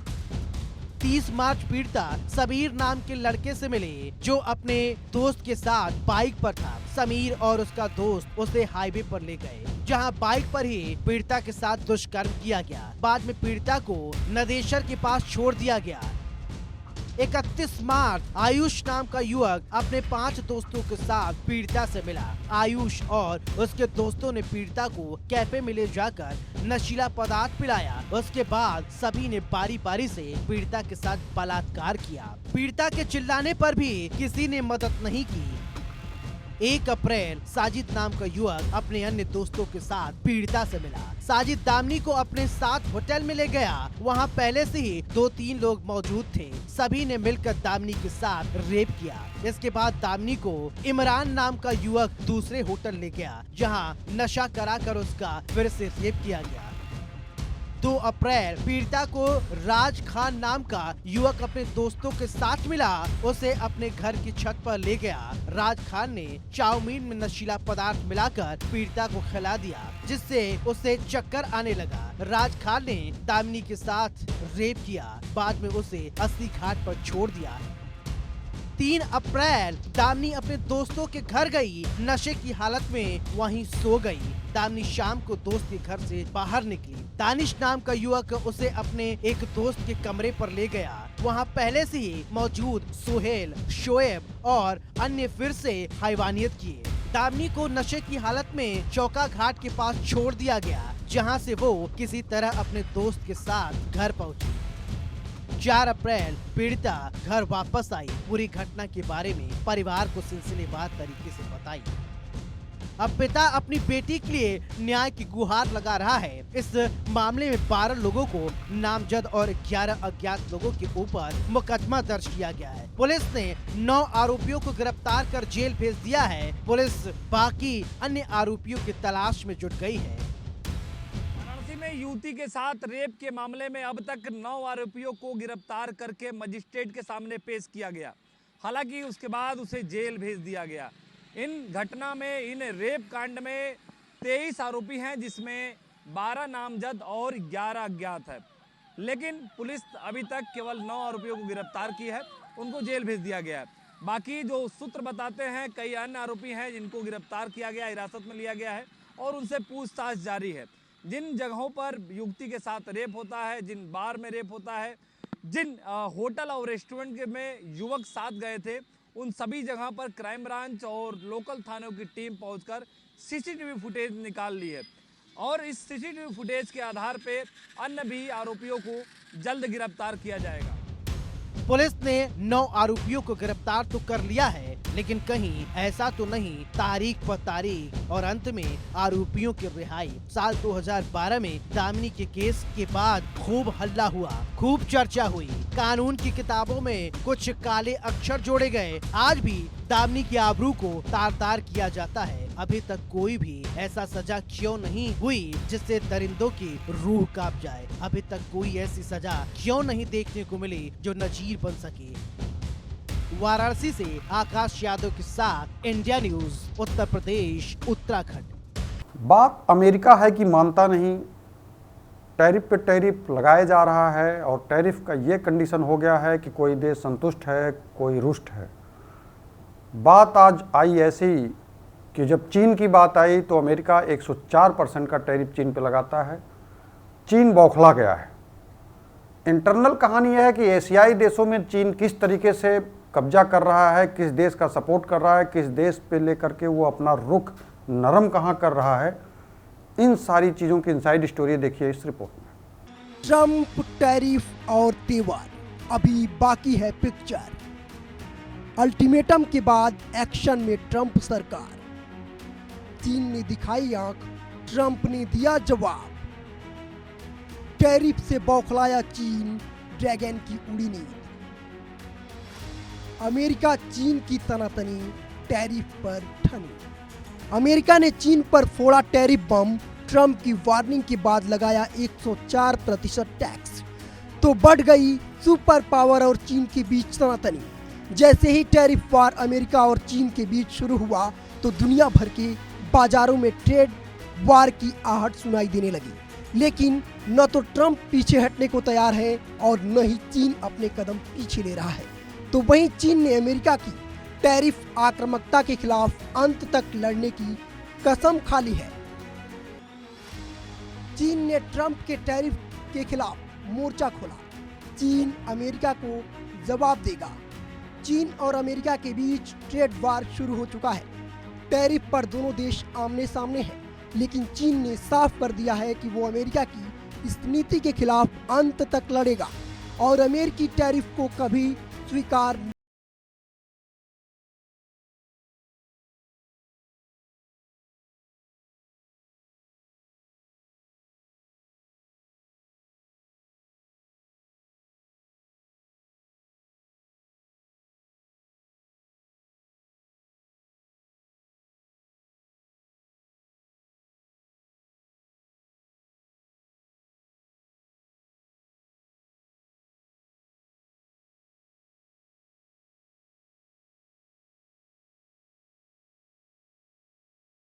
30 मार्च पीड़िता समीर नाम के लड़के से मिले, जो अपने दोस्त के साथ बाइक पर था। समीर और उसका दोस्त उसे हाईवे पर ले गए, जहां बाइक पर ही पीड़िता के साथ दुष्कर्म किया गया। बाद में पीड़िता को नदेशर के पास छोड़ दिया गया। 31 मार्च आयुष नाम का युवक अपने 5 दोस्तों के साथ पीड़िता से मिला। आयुष और उसके दोस्तों ने पीड़िता को कैफे में ले जाकर नशीला पदार्थ पिलाया। उसके बाद सभी ने बारी बारी से पीड़िता के साथ बलात्कार किया। पीड़िता के चिल्लाने पर भी किसी ने मदद नहीं की। 1 अप्रैल साजिद नाम का युवक अपने अन्य दोस्तों के साथ पीड़िता से मिला। साजिद दामिनी को अपने साथ होटल में ले गया। वहां पहले से ही 2-3 लोग मौजूद थे। सभी ने मिलकर दामिनी के साथ रेप किया। इसके बाद दामिनी को इमरान नाम का युवक दूसरे होटल ले गया, जहां नशा कराकर उसका फिर से रेप किया गया। 2 अप्रैल पीड़िता को राज खान नाम का युवक अपने दोस्तों के साथ मिला। उसे अपने घर की छत पर ले गया। राज खान ने चाउमीन में नशीला पदार्थ मिलाकर पीड़िता को खिला दिया, जिससे उसे चक्कर आने लगा। राज खान ने दामिनी के साथ रेप किया। बाद में उसे 80 घाट पर छोड़ दिया। 3 अप्रैल दामिनी अपने दोस्तों के घर गई। नशे की हालत में वहीं सो गई। दामिनी शाम को दोस्त के घर से बाहर निकली। दानिश नाम का युवक उसे अपने एक दोस्त के कमरे पर ले गया। वहां पहले से ही मौजूद सुहेल, शोएब और अन्य फिर से हैवानियत किए। दामिनी को नशे की हालत में चौका घाट के पास छोड़ दिया गया, जहां से वो किसी तरह अपने दोस्त के साथ घर पहुंची। 4 अप्रैल पीड़िता घर वापस आई। पूरी घटना के बारे में परिवार को सिलसिलेवार तरीके से बताई। अब पिता अपनी बेटी के लिए न्याय की गुहार लगा रहा है। इस मामले में 12 लोगों को नामजद और 11 अज्ञात लोगों के ऊपर मुकदमा दर्ज किया गया है। पुलिस ने 9 आरोपियों को गिरफ्तार कर जेल भेज दिया है। पुलिस बाकी अन्य आरोपियों की तलाश में जुट गई है। वाराणसी में युवती के साथ रेप के मामले में अब तक 9 आरोपियों को गिरफ्तार करके मजिस्ट्रेट के सामने पेश किया गया। हालांकि उसके बाद उसे जेल भेज दिया गया। इन घटना में, इन रेप कांड में 23 आरोपी हैं, जिसमें 12 नामजद और 11 अज्ञात है। लेकिन पुलिस अभी तक केवल 9 आरोपियों को गिरफ्तार की है, उनको जेल भेज दिया गया है। बाकी जो सूत्र बताते हैं, कई अन्य आरोपी हैं जिनको गिरफ्तार किया गया, हिरासत में लिया गया है और उनसे पूछताछ जारी है। जिन जगहों पर युवती के साथ रेप होता है, जिन बार में रेप होता है, जिन होटल और रेस्टोरेंट में युवक साथ गए थे, उन सभी जगह पर क्राइम ब्रांच और लोकल थानों की टीम पहुंचकर सीसीटीवी फुटेज निकाल ली है और इस सीसीटीवी फुटेज के आधार पे अन्य भी आरोपियों को जल्द गिरफ्तार किया जाएगा। पुलिस ने 9 आरोपियों को गिरफ्तार तो कर लिया है, लेकिन कहीं ऐसा तो नहीं तारीख पर तारीख और अंत में आरोपियों की रिहाई। साल 2012 में दामिनी के केस के बाद खूब हल्ला हुआ, खूब चर्चा हुई। कानून की किताबों में कुछ काले अक्षर जोड़े गए। आज भी दामिनी की आबरू को तार-तार किया जाता है। अभी तक कोई भी ऐसा सजा क्यों नहीं हुई जिससे दरिंदों की रूह कांप जाए? अभी तक कोई ऐसी सजा क्यों नहीं देखने को मिली जो नजीर बन सके? वाराणसी से आकाश यादव के साथ इंडिया न्यूज उत्तर प्रदेश उत्तराखंड। बात अमेरिका है कि मानता नहीं, टैरिफ पे टैरिफ लगाया जा रहा है और टैरिफ का ये कंडीशन हो गया है कि कोई देश संतुष्ट है, कोई रुष्ट है। बात आज आई ऐसे ही कि जब चीन की बात आई तो अमेरिका 104% का टैरिफ चीन पे लगाता है। चीन बौखला गया है। इंटरनल कहानी यह है कि एशियाई देशों में चीन किस तरीके से कब्जा कर रहा है, किस देश का सपोर्ट कर रहा है, किस देश पे लेकर के वो अपना रुख नरम कहाँ कर रहा है, इन सारी चीज़ों की इनसाइड स्टोरी देखिए इस रिपोर्ट में। ट्रंप, टैरिफ और तेवर, अभी बाकी है पिक्चर। अल्टीमेटम के बाद एक्शन में ट्रंप सरकार। चीन ने दिखाई आंख, ट्रंप ने दिया जवाब। टैरिफ से बौखलाया चीन, ड्रैगन की उड़ी नींद। अमेरिका चीन की तनातनी, टैरिफ पर ठनी। अमेरिका ने चीन पर फोड़ा टैरिफ बम। ट्रंप की वार्निंग के बाद लगाया 104% टैक्स, तो बढ़ गई सुपर पावर और चीन के बीच तनातनी। जैसे ही टैरिफ वार अमेरिका और चीन के बीच शुरू हुआ तो दुनिया भर के बाजारों में ट्रेड वार की आहट सुनाई देने लगी। लेकिन न तो ट्रंप पीछे हटने को तैयार है और न ही चीन अपने कदम पीछे ले रहा है। तो वहीं चीन ने अमेरिका की टैरिफ आक्रामकता के खिलाफ अंत तक लड़ने की कसम खा ली है। चीन ने ट्रंप के टैरिफ के खिलाफ मोर्चा खोला। चीन अमेरिका को जवाब देगा। चीन और अमेरिका के बीच ट्रेड वार शुरू हो चुका है। टैरिफ पर दोनों देश आमने सामने हैं, लेकिन चीन ने साफ कर दिया है कि वो अमेरिका की इस नीति के खिलाफ अंत तक लड़ेगा और अमेरिकी टैरिफ को कभी स्वीकार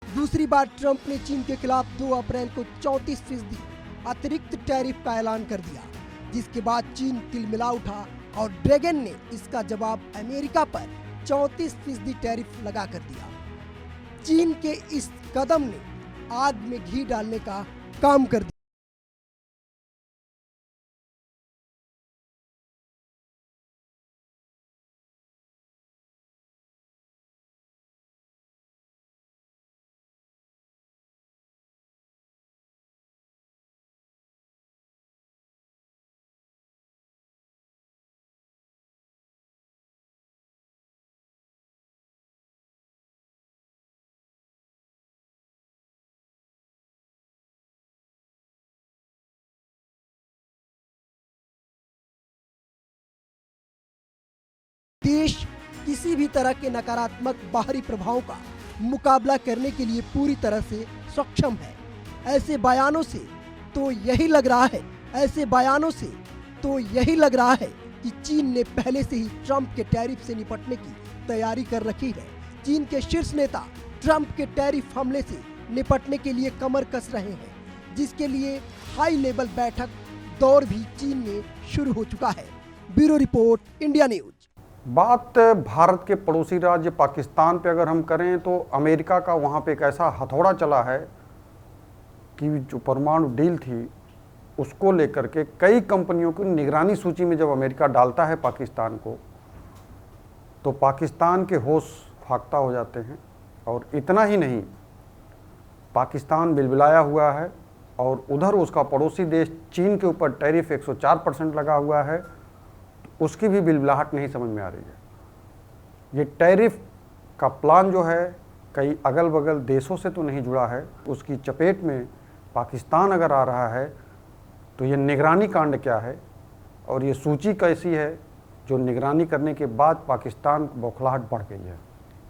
दूसरी बार ट्रंप ने चीन के खिलाफ 2 अप्रैल को 34% अतिरिक्त टैरिफ का ऐलान कर दिया, जिसके बाद चीन तिलमिला उठा और ड्रैगन ने इसका जवाब अमेरिका पर 34% टैरिफ लगा कर दिया। चीन के इस कदम ने आग में घी डालने का काम कर दिया। देश किसी भी तरह के नकारात्मक बाहरी प्रभावों का मुकाबला करने के लिए पूरी तरह से सक्षम है। ऐसे बयानों से तो यही लग रहा है कि चीन ने पहले से ही ट्रंप के टैरिफ से निपटने की तैयारी कर रखी है। चीन के शीर्ष नेता ट्रंप के टैरिफ हमले से निपटने के लिए कमर कस रहे हैं, जिसके लिए हाई लेवल बैठक दौर भी चीन में शुरू हो चुका है। Bureau report, India news. बात भारत के पड़ोसी राज्य पाकिस्तान पे अगर हम करें तो अमेरिका का वहाँ पे एक ऐसा हथौड़ा चला है कि जो परमाणु डील थी उसको लेकर के कई कंपनियों की निगरानी सूची में जब अमेरिका डालता है पाकिस्तान को, तो पाकिस्तान के होश फाख्ता हो जाते हैं। और इतना ही नहीं, पाकिस्तान बिलबिलाया हुआ है और उधर उसका पड़ोसी देश चीन के ऊपर टैरिफ 104% लगा हुआ है, उसकी भी बिलबिलाहट नहीं समझ में आ रही है। ये टैरिफ का प्लान जो है कई अगल बगल देशों से तो नहीं जुड़ा है, उसकी चपेट में पाकिस्तान अगर आ रहा है तो ये निगरानी कांड क्या है और ये सूची कैसी है जो निगरानी करने के बाद पाकिस्तान की बौखलाहट बढ़ गई है।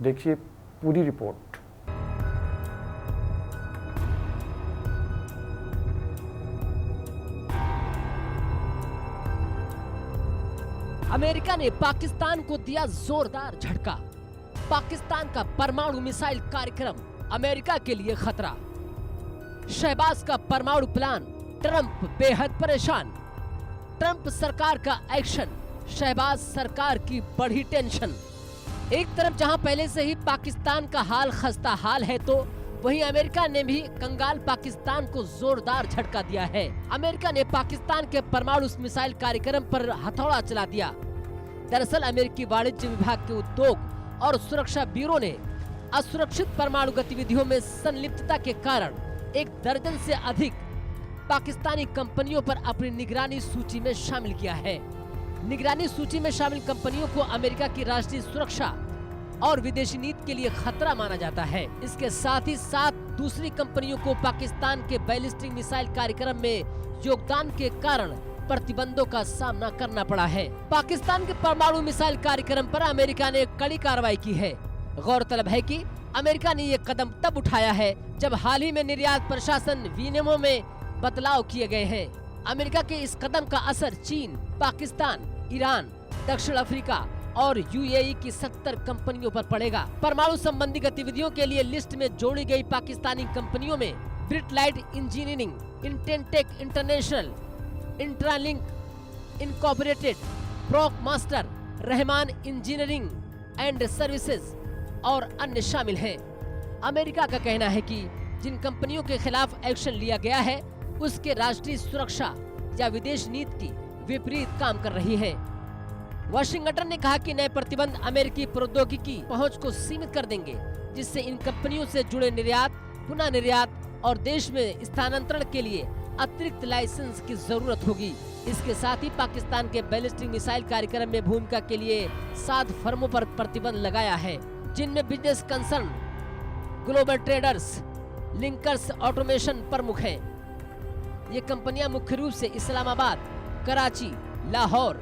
देखिए पूरी रिपोर्ट। अमेरिका ने पाकिस्तान को दिया जोरदार झटका। पाकिस्तान का परमाणु मिसाइल कार्यक्रम अमेरिका के लिए खतरा। शहबाज का परमाणु प्लान, ट्रंप बेहद परेशान। ट्रंप सरकार का एक्शन, शहबाज सरकार की बढ़ी टेंशन। एक तरफ जहां पहले से ही पाकिस्तान का हाल खस्ता हाल है, तो वहीं अमेरिका ने भी कंगाल पाकिस्तान को जोरदार झटका दिया है। अमेरिका ने पाकिस्तान के परमाणु मिसाइल कार्यक्रम पर हथौड़ा चला दिया। दरअसल अमेरिकी वाणिज्य विभाग के उद्योग और सुरक्षा ब्यूरो ने असुरक्षित परमाणु गतिविधियों में संलिप्तता के कारण 1 दर्जन से अधिक पाकिस्तानी कंपनियों पर अपनी निगरानी सूची में शामिल किया है। निगरानी सूची में शामिल कंपनियों को अमेरिका की राष्ट्रीय सुरक्षा और विदेशी नीति के लिए खतरा माना जाता है। इसके साथ ही 7 दूसरी कंपनियों को पाकिस्तान के बैलिस्टिक मिसाइल कार्यक्रम में योगदान के कारण प्रतिबंधों का सामना करना पड़ा है। पाकिस्तान के परमाणु मिसाइल कार्यक्रम पर अमेरिका ने कड़ी कार्रवाई की है। गौरतलब है कि अमेरिका ने ये कदम तब उठाया है जब हाल ही में निर्यात प्रशासन विनियमों में बदलाव किए गए हैं। अमेरिका के इस कदम का असर चीन, पाकिस्तान, ईरान, दक्षिण अफ्रीका और यूएई की 70 कंपनियों पर पड़ेगा। परमाणु संबंधी गतिविधियों के लिए लिस्ट में जोड़ी गई पाकिस्तानी कंपनियों में Britlite Engineering, Intentech International, Intralink Incorporated, Proc Master, Rahman Engineering and Services और अन्य शामिल हैं। अमेरिका का कहना है कि जिन कंपनियों के खिलाफ एक्शन लिया गया है उसके राष्ट्रीय सुरक्षा या विदेश नीति की विपरीत काम कर रही है। वाशिंगटन ने कहा कि नए प्रतिबंध अमेरिकी प्रौद्योगिकी पहुंच को सीमित कर देंगे, जिससे इन कंपनियों से जुड़े निर्यात, पुनः निर्यात और देश में स्थानांतरण के लिए अतिरिक्त लाइसेंस की जरूरत होगी। इसके साथ ही पाकिस्तान के बैलिस्टिक मिसाइल कार्यक्रम में भूमिका के लिए 7 फर्मों पर प्रतिबंध लगाया है, जिनमें business concern, global traders, linkers automation प्रमुख हैं। ये कंपनियां मुख्य रूप से इस्लामाबाद, कराची, लाहौर,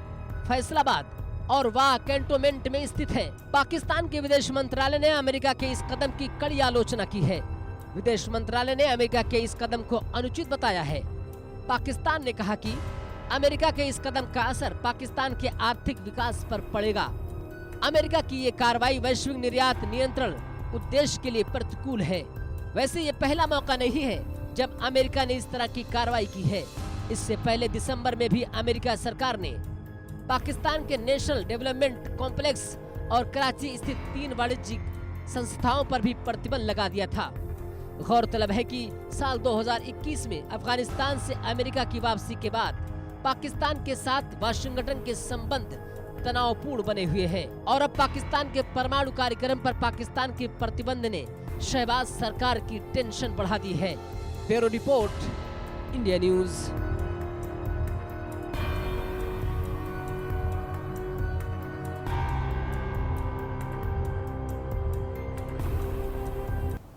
फैसलाबाद और वाह कैंटोनमेंट में स्थित है। पाकिस्तान के विदेश मंत्रालय ने अमेरिका के इस कदम की कड़ी आलोचना की है। विदेश मंत्रालय ने अमेरिका के इस कदम को अनुचित बताया है। पाकिस्तान ने कहा कि अमेरिका के इस कदम का असर पाकिस्तान के आर्थिक विकास पर पड़ेगा। अमेरिका की ये कार्रवाई वैश्विक निर्यात नियंत्रण उद्देश्य के लिए प्रतिकूल है। वैसे ये पहला मौका नहीं है जब अमेरिका ने इस तरह की कार्रवाई की है। इससे पहले दिसंबर में भी अमेरिका सरकार ने पाकिस्तान के नेशनल डेवलपमेंट कॉम्प्लेक्स और कराची स्थित 3 वाणिज्यिक संस्थाओं पर भी प्रतिबंध लगा दिया था। गौरतलब है कि साल 2021 में अफगानिस्तान से अमेरिका की वापसी के बाद पाकिस्तान के साथ वाशिंगटन के संबंध तनावपूर्ण बने हुए हैं और अब पाकिस्तान के परमाणु कार्यक्रम पर पाकिस्तान के प्रतिबंध ने शहबाज सरकार की टेंशन बढ़ा दी है। Bureau report, India news.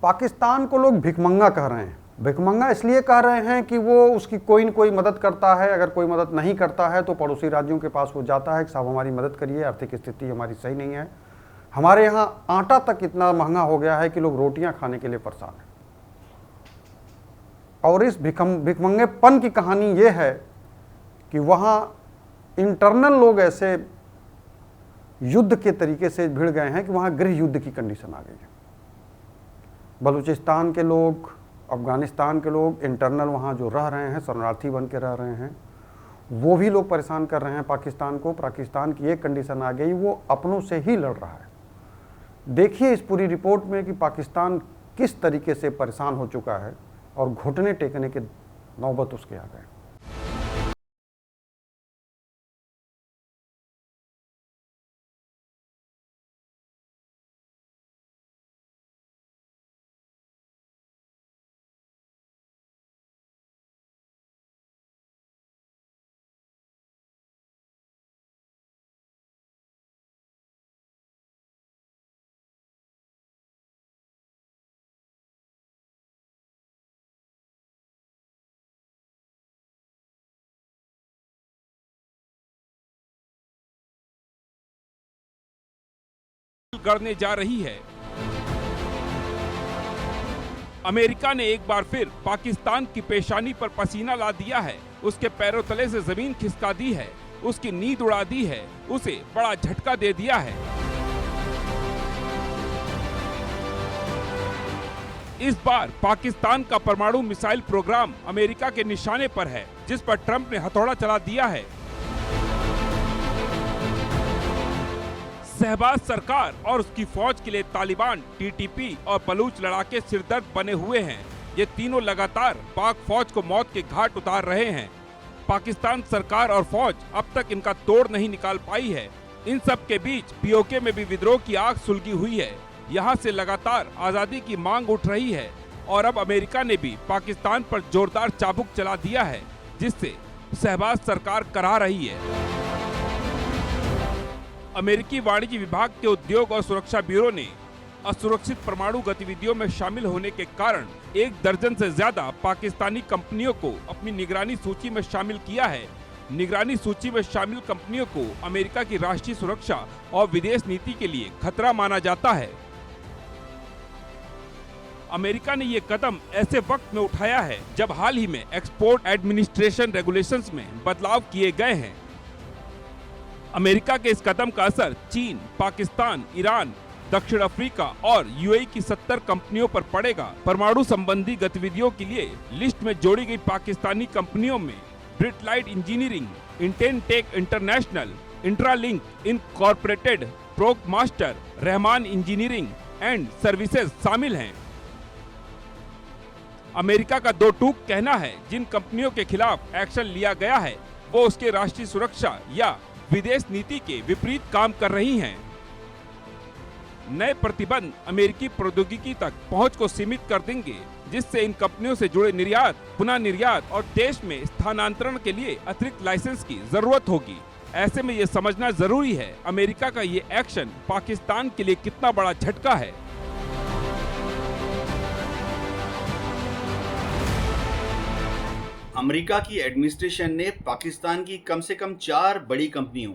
Pakistan को लोग भिखमंगा कह रहे हैं। भिखमंगा इसलिए कह रहे हैं कि वो उसकी कोई न कोई मदद करता है। अगर कोई मदद नहीं करता है तो पड़ोसी राज्यों के पास वो जाता है कि साहब हमारी मदद करिए, आर्थिक स्थिति हमारी सही नहीं है। हमारे यहाँ आटा तक इतना महंगा हो गया है कि लोग रोटियां खाने के लिए परेशान हैं। और इस भिखमंगेपन की कहानी ये है कि वहाँ इंटरनल लोग ऐसे युद्ध के तरीके से भिड़ गए हैं कि वहाँ गृह युद्ध की कंडीशन आ गई है। बलूचिस्तान के लोग, अफगानिस्तान के लोग इंटरनल वहाँ जो रह रहे हैं, शरणार्थी बन के रह रहे हैं, वो भी लोग परेशान कर रहे हैं पाकिस्तान को। पाकिस्तान की एक कंडीशन आ गई, वो अपनों से ही लड़ रहा है। देखिए इस पूरी रिपोर्ट में कि पाकिस्तान किस तरीके से परेशान हो चुका है और घुटने टेकने के नौबत उसके आ गए। गढ़ने जा रही है। अमेरिका ने एक बार फिर पाकिस्तान की पेशानी पर पसीना ला दिया है, उसके पैरों तले से जमीन खिसका दी है। उसकी नींद उड़ा दी है, उसे बड़ा झटका दे दिया है। इस बार पाकिस्तान का परमाणु मिसाइल प्रोग्राम अमेरिका के निशाने पर है, जिस पर ट्रंप ने हथौड़ा चला दिया है। शहबाज सरकार और उसकी फौज के लिए तालिबान, टीटीपी और बलूच लड़ाके सिरदर्द बने हुए हैं। ये तीनों लगातार पाक फौज को मौत के घाट उतार रहे हैं। पाकिस्तान सरकार और फौज अब तक इनका तोड़ नहीं निकाल पाई है। इन सब के बीच पीओके में भी विद्रोह की आग सुलगी हुई है। यहाँ से लगातार आजादी की मांग उठ रही है और अब अमेरिका ने भी पाकिस्तान पर जोरदार चाबुक चला दिया है, जिससे शहबाज सरकार करा रही है। अमेरिकी वाणिज्य विभाग के उद्योग और सुरक्षा ब्यूरो ने असुरक्षित परमाणु गतिविधियों में शामिल होने के कारण 1 दर्जन से ज्यादा पाकिस्तानी कंपनियों को अपनी निगरानी सूची में शामिल किया है। निगरानी सूची में शामिल कंपनियों को अमेरिका की राष्ट्रीय सुरक्षा और विदेश नीति के लिए खतरा माना जाता है। अमेरिका ने ये कदम ऐसे वक्त में उठाया है जब हाल ही में एक्सपोर्ट एडमिनिस्ट्रेशन रेगुलेशंस में बदलाव किए गए हैं। अमेरिका के इस कदम का असर चीन, पाकिस्तान, ईरान, दक्षिण अफ्रीका और यूएई की 70 कंपनियों पर पड़ेगा। परमाणु संबंधी गतिविधियों के लिए लिस्ट में जोड़ी गई पाकिस्तानी कंपनियों में Britlite Engineering, Intentech International, Intralink Incorporated, Procmaster, Rahman Engineering and Services शामिल हैं। अमेरिका का दो टूक कहना है जिन कंपनियों के खिलाफ एक्शन लिया गया है वो उसके राष्ट्रीय सुरक्षा या विदेश नीति के विपरीत काम कर रही हैं। नए प्रतिबंध अमेरिकी प्रौद्योगिकी तक पहुंच को सीमित कर देंगे, जिससे इन कंपनियों से जुड़े निर्यात, पुनः निर्यात और देश में स्थानांतरण के लिए अतिरिक्त लाइसेंस की जरूरत होगी। ऐसे में ये समझना जरूरी है अमेरिका का ये एक्शन पाकिस्तान के लिए कितना बड़ा झटका है। अमेरिका की एडमिनिस्ट्रेशन ने पाकिस्तान की कम से कम 4 बड़ी कंपनियों,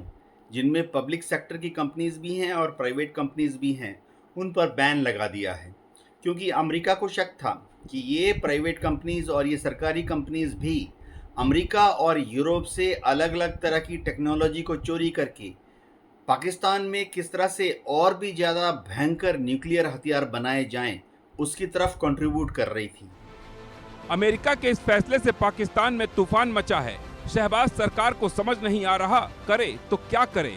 जिनमें पब्लिक सेक्टर की कंपनीज भी हैं और प्राइवेट कंपनीज भी हैं, उन पर बैन लगा दिया है, क्योंकि अमेरिका को शक था कि ये प्राइवेट कंपनीज और ये सरकारी कंपनीज भी अमेरिका और यूरोप से अलग अलग तरह की टेक्नोलॉजी को चोरी करके पाकिस्तान में किस तरह से और भी ज़्यादा भयंकर न्यूक्लियर हथियार बनाए जाएं, उसकी तरफ कंट्रीब्यूट कर रही थी। अमेरिका के इस फैसले से पाकिस्तान में तूफान मचा है। शहबाज सरकार को समझ नहीं आ रहा करे तो क्या करे,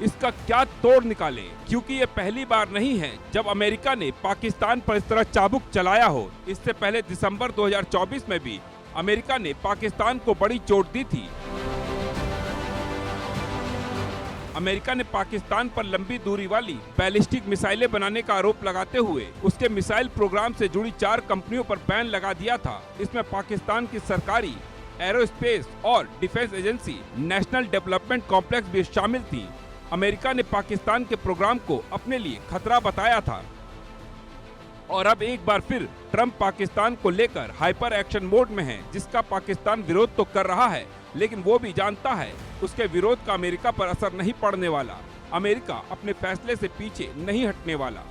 इसका क्या तोड़ निकाले, क्योंकि ये पहली बार नहीं है जब अमेरिका ने पाकिस्तान पर इस तरह चाबुक चलाया हो। इससे पहले दिसंबर 2024 में भी अमेरिका ने पाकिस्तान को बड़ी चोट दी थी। अमेरिका ने पाकिस्तान पर लंबी दूरी वाली बैलिस्टिक मिसाइलें बनाने का आरोप लगाते हुए उसके मिसाइल प्रोग्राम से जुड़ी 4 कंपनियों पर बैन लगा दिया था। इसमें पाकिस्तान की सरकारी एरोस्पेस और defence agency national development complex भी शामिल थी। अमेरिका ने पाकिस्तान के प्रोग्राम को अपने लिए खतरा बताया था और अब एक बार फिर ट्रंप पाकिस्तान को लेकर हाइपर एक्शन मोड में है, जिसका पाकिस्तान विरोध तो कर रहा है, लेकिन वो भी जानता है उसके विरोध का अमेरिका पर असर नहीं पड़ने वाला। अमेरिका अपने फैसले से पीछे नहीं हटने वाला।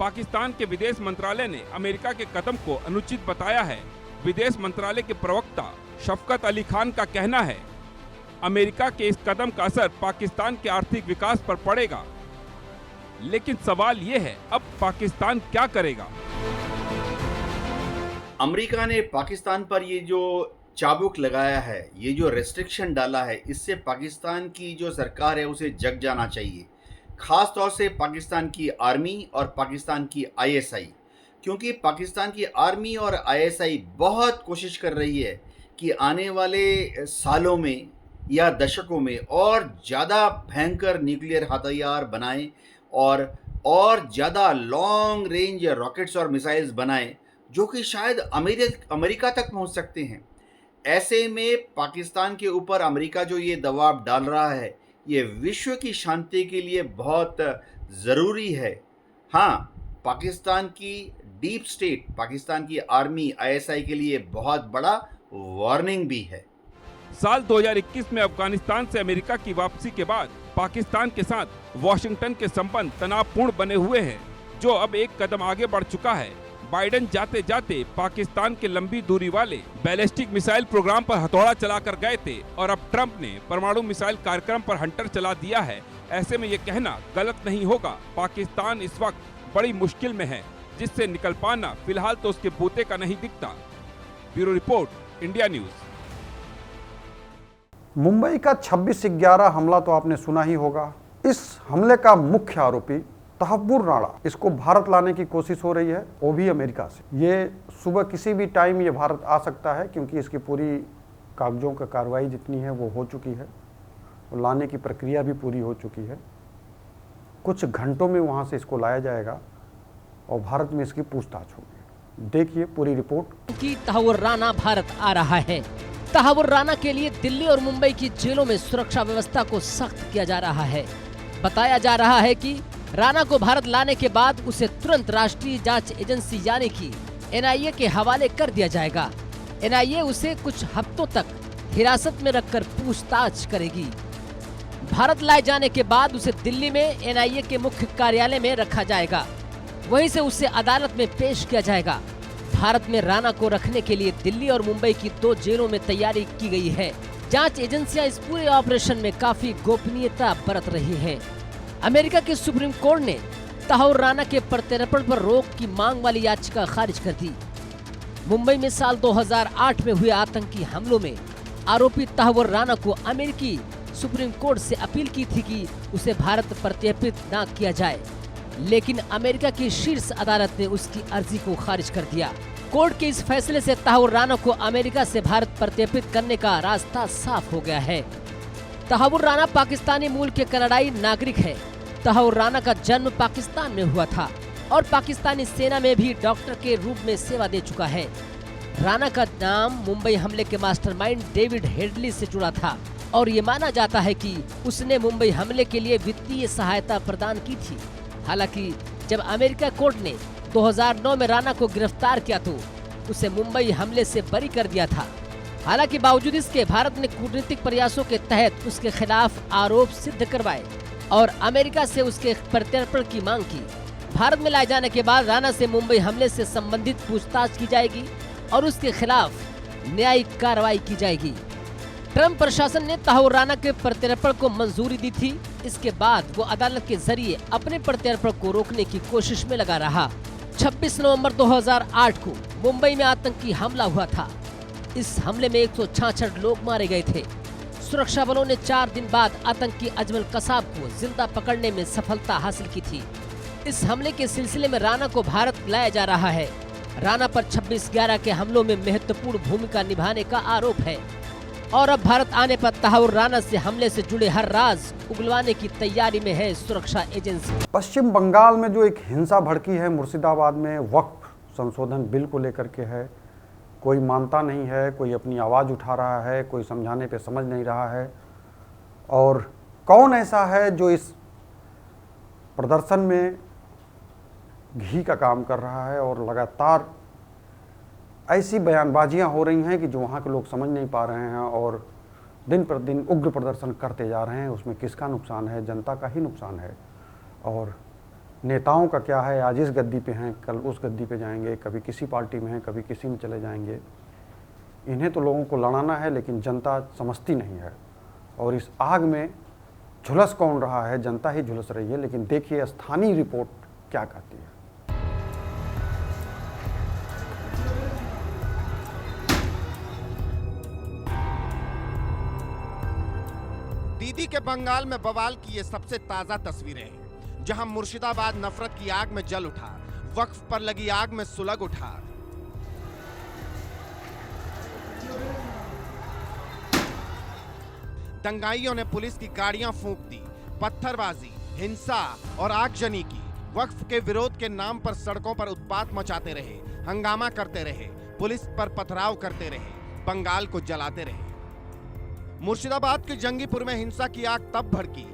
पाकिस्तान के विदेश मंत्रालय ने अमेरिका के कदम को अनुचित बताया है। विदेश मंत्रालय के प्रवक्ता शफकत अली खान का कहना है, अमेरिका के इस कदम का असर पाकिस्तान के आर्थिक विकास पर पड़ेगा, लेकिन सवाल ये है अब पाकिस्तान क्या करेगा। अमेरिका ने पाकिस्तान पर ये जो चाबुक लगाया है, ये जो रेस्ट्रिक्शन डाला है, इससे पाकिस्तान की जो सरकार है उसे जग जाना चाहिए, ख़ास तौर से पाकिस्तान की आर्मी और पाकिस्तान की आईएसआई, क्योंकि पाकिस्तान की आर्मी और आईएसआई बहुत कोशिश कर रही है कि आने वाले सालों में या दशकों में और ज़्यादा भयंकर न्यूक्लियर हथियार बनाएं और ज़्यादा लॉन्ग रेंज रॉकेट्स और मिसाइल्स बनाएं, जो कि शायद अमेरिका तक पहुंच सकते हैं। ऐसे में पाकिस्तान के ऊपर अमेरिका जो ये दबाव डाल रहा है, ये विश्व की शांति के लिए बहुत ज़रूरी है। हाँ, पाकिस्तान की डीप स्टेट, पाकिस्तान की आर्मी, आईएसआई के लिए बहुत बड़ा वार्निंग भी है। साल 2021 में अफगानिस्तान से अमेरिका की वापसी के बाद पाकिस्तान के साथ वॉशिंगटन के संबंध तनावपूर्ण बने हुए हैं, जो अब एक कदम आगे बढ़ चुका है। बाइडेन जाते जाते पाकिस्तान के लंबी दूरी वाले बैलिस्टिक मिसाइल प्रोग्राम पर हथौड़ा चलाकर गए थे और अब ट्रंप ने परमाणु मिसाइल कार्यक्रम पर हंटर चला दिया है। ऐसे में ये कहना गलत नहीं होगा, पाकिस्तान इस वक्त बड़ी मुश्किल में है, जिससे निकल पाना फिलहाल तो उसके बूते का नहीं दिखता। Bureau report, India news. Mumbai का 26/11 हमला तो आपने सुना ही होगा। इस हमले का मुख्य आरोपी तहव्वुर राणा, इसको भारत लाने की कोशिश हो रही है, वो भी अमेरिका से। ये सुबह किसी भी टाइम ये भारत आ सकता है, क्योंकि इसकी पूरी कागजों का कार्रवाई जितनी है वो हो चुकी है, लाने की प्रक्रिया भी पूरी हो चुकी है। कुछ घंटों में वहाँ से इसको लाया जाएगा और भारत में इसकी पूछताछ होगी। देखिए पूरी रिपोर्ट। कि तहव्वुर राणा भारत आ रहा है। तहव्वुर राणा के लिए दिल्ली और मुंबई की जेलों में सुरक्षा व्यवस्था को सख्त किया जा रहा है। बताया जा रहा है कि राणा को भारत लाने के बाद उसे तुरंत राष्ट्रीय जांच एजेंसी यानी कि NIA के हवाले कर दिया जाएगा। NIA उसे कुछ हफ्तों तक हिरासत में रखकर पूछताछ करेगी। भारत लाए जाने के बाद उसे दिल्ली में NIA के मुख्य कार्यालय में रखा जाएगा, वहीं से उसे अदालत में पेश किया जाएगा। भारत में राणा को रखने के लिए दिल्ली और मुंबई की 2 जेलों में तैयारी की गई है। जांच एजेंसियां इस पूरे ऑपरेशन में काफी गोपनीयता बरत रही हैं। अमेरिका के सुप्रीम कोर्ट ने तहव्वुर राणा के प्रत्यर्पण पर रोक की मांग वाली याचिका खारिज कर दी। मुंबई में साल 2008 में हुए आतंकी हमलों में आरोपी तहव्वुर राणा को अमेरिकी सुप्रीम कोर्ट से अपील की थी कि उसे भारत प्रत्यर्पित न किया जाए, लेकिन अमेरिका की शीर्ष अदालत ने उसकी अर्जी को खारिज कर दिया। कोर्ट के इस फैसले से तहव्वुर राणा को अमेरिका से भारत प्रत्यर्पित करने का रास्ता साफ हो गया है। तहव्वुर राणा पाकिस्तानी मूल के कनाडाई नागरिक है। तहव्वुर राणा का जन्म पाकिस्तान में हुआ था और पाकिस्तानी सेना में भी डॉक्टर के रूप में सेवा दे चुका है। राणा का नाम मुंबई हमले के मास्टरमाइंड डेविड हेडली से जुड़ा था और ये माना जाता है कि उसने मुंबई हमले के लिए वित्तीय सहायता प्रदान की थी। हालांकि जब अमेरिका कोर्ट ने 2009 में राणा को गिरफ्तार किया तो उसे मुंबई हमले से बरी कर दिया था। हालांकि बावजूद इसके भारत ने कूटनीतिक प्रयासों के तहत उसके खिलाफ आरोप सिद्ध करवाए और अमेरिका से उसके प्रत्यर्पण की मांग की। भारत में लाए जाने के बाद राणा से मुंबई हमले से संबंधित पूछताछ की जाएगी और उसके खिलाफ न्यायिक कार्रवाई की जाएगी। ट्रंप प्रशासन ने तहव्वुर राणा के प्रत्यर्पण को मंजूरी दी थी। इसके बाद वो अदालत के जरिए अपने प्रत्यर्पण को रोकने की कोशिश में लगा रहा। 26 नवंबर 2008 को मुंबई में आतंकी हमला हुआ था। इस हमले में 166 लोग मारे गए थे। सुरक्षा बलों ने 4 दिन बाद आतंकी अजमल कसाब को जिंदा पकड़ने में सफलता हासिल की थी। इस हमले के सिलसिले में राणा को भारत लाया जा रहा है। राणा पर 26/11 के हमलों में महत्वपूर्ण भूमिका निभाने का आरोप है और अब भारत आने पर तहव्वुर राणा से हमले से जुड़े हर राज उगलवाने की तैयारी में है सुरक्षा एजेंसी। पश्चिम बंगाल में जो एक हिंसा भड़की है मुर्शिदाबाद में, वक्फ संशोधन बिल को लेकर के है। कोई मानता नहीं है, कोई अपनी आवाज़ उठा रहा है, कोई समझाने पे समझ नहीं रहा है। और कौन ऐसा है जो इस प्रदर्शन में घी का काम कर रहा है और लगातार ऐसी बयानबाजियां हो रही हैं कि जो वहाँ के लोग समझ नहीं पा रहे हैं और दिन पर दिन उग्र प्रदर्शन करते जा रहे हैं। उसमें किसका नुकसान है? जनता का ही नुकसान है। और नेताओं का क्या है? आज इस गद्दी पे हैं, कल उस गद्दी पे जाएंगे, कभी किसी पार्टी में हैं, कभी किसी में चले जाएंगे। इन्हें तो लोगों को लड़ाना है, लेकिन जनता समझती नहीं है। और इस आग में झुलस कौन रहा है? जनता ही झुलस रही है। लेकिन देखिए स्थानीय रिपोर्ट क्या कहती है। दीदी के बंगाल में बवाल की ये सबसे ताजा तस्वीरें हैं, जहां मुर्शिदाबाद नफरत की आग में जल उठा, वक्फ पर लगी आग में सुलग उठा। दंगाइयों ने पुलिस की गाड़ियां फूंक दी, पत्थरबाजी, हिंसा और आगजनी की। वक्फ के विरोध के नाम पर सड़कों पर उत्पात मचाते रहे, हंगामा करते रहे, पुलिस पर पथराव करते रहे, बंगाल को जलाते रहे। मुर्शिदाबाद के जंगीपुर में हिंसा की आग तब भड़की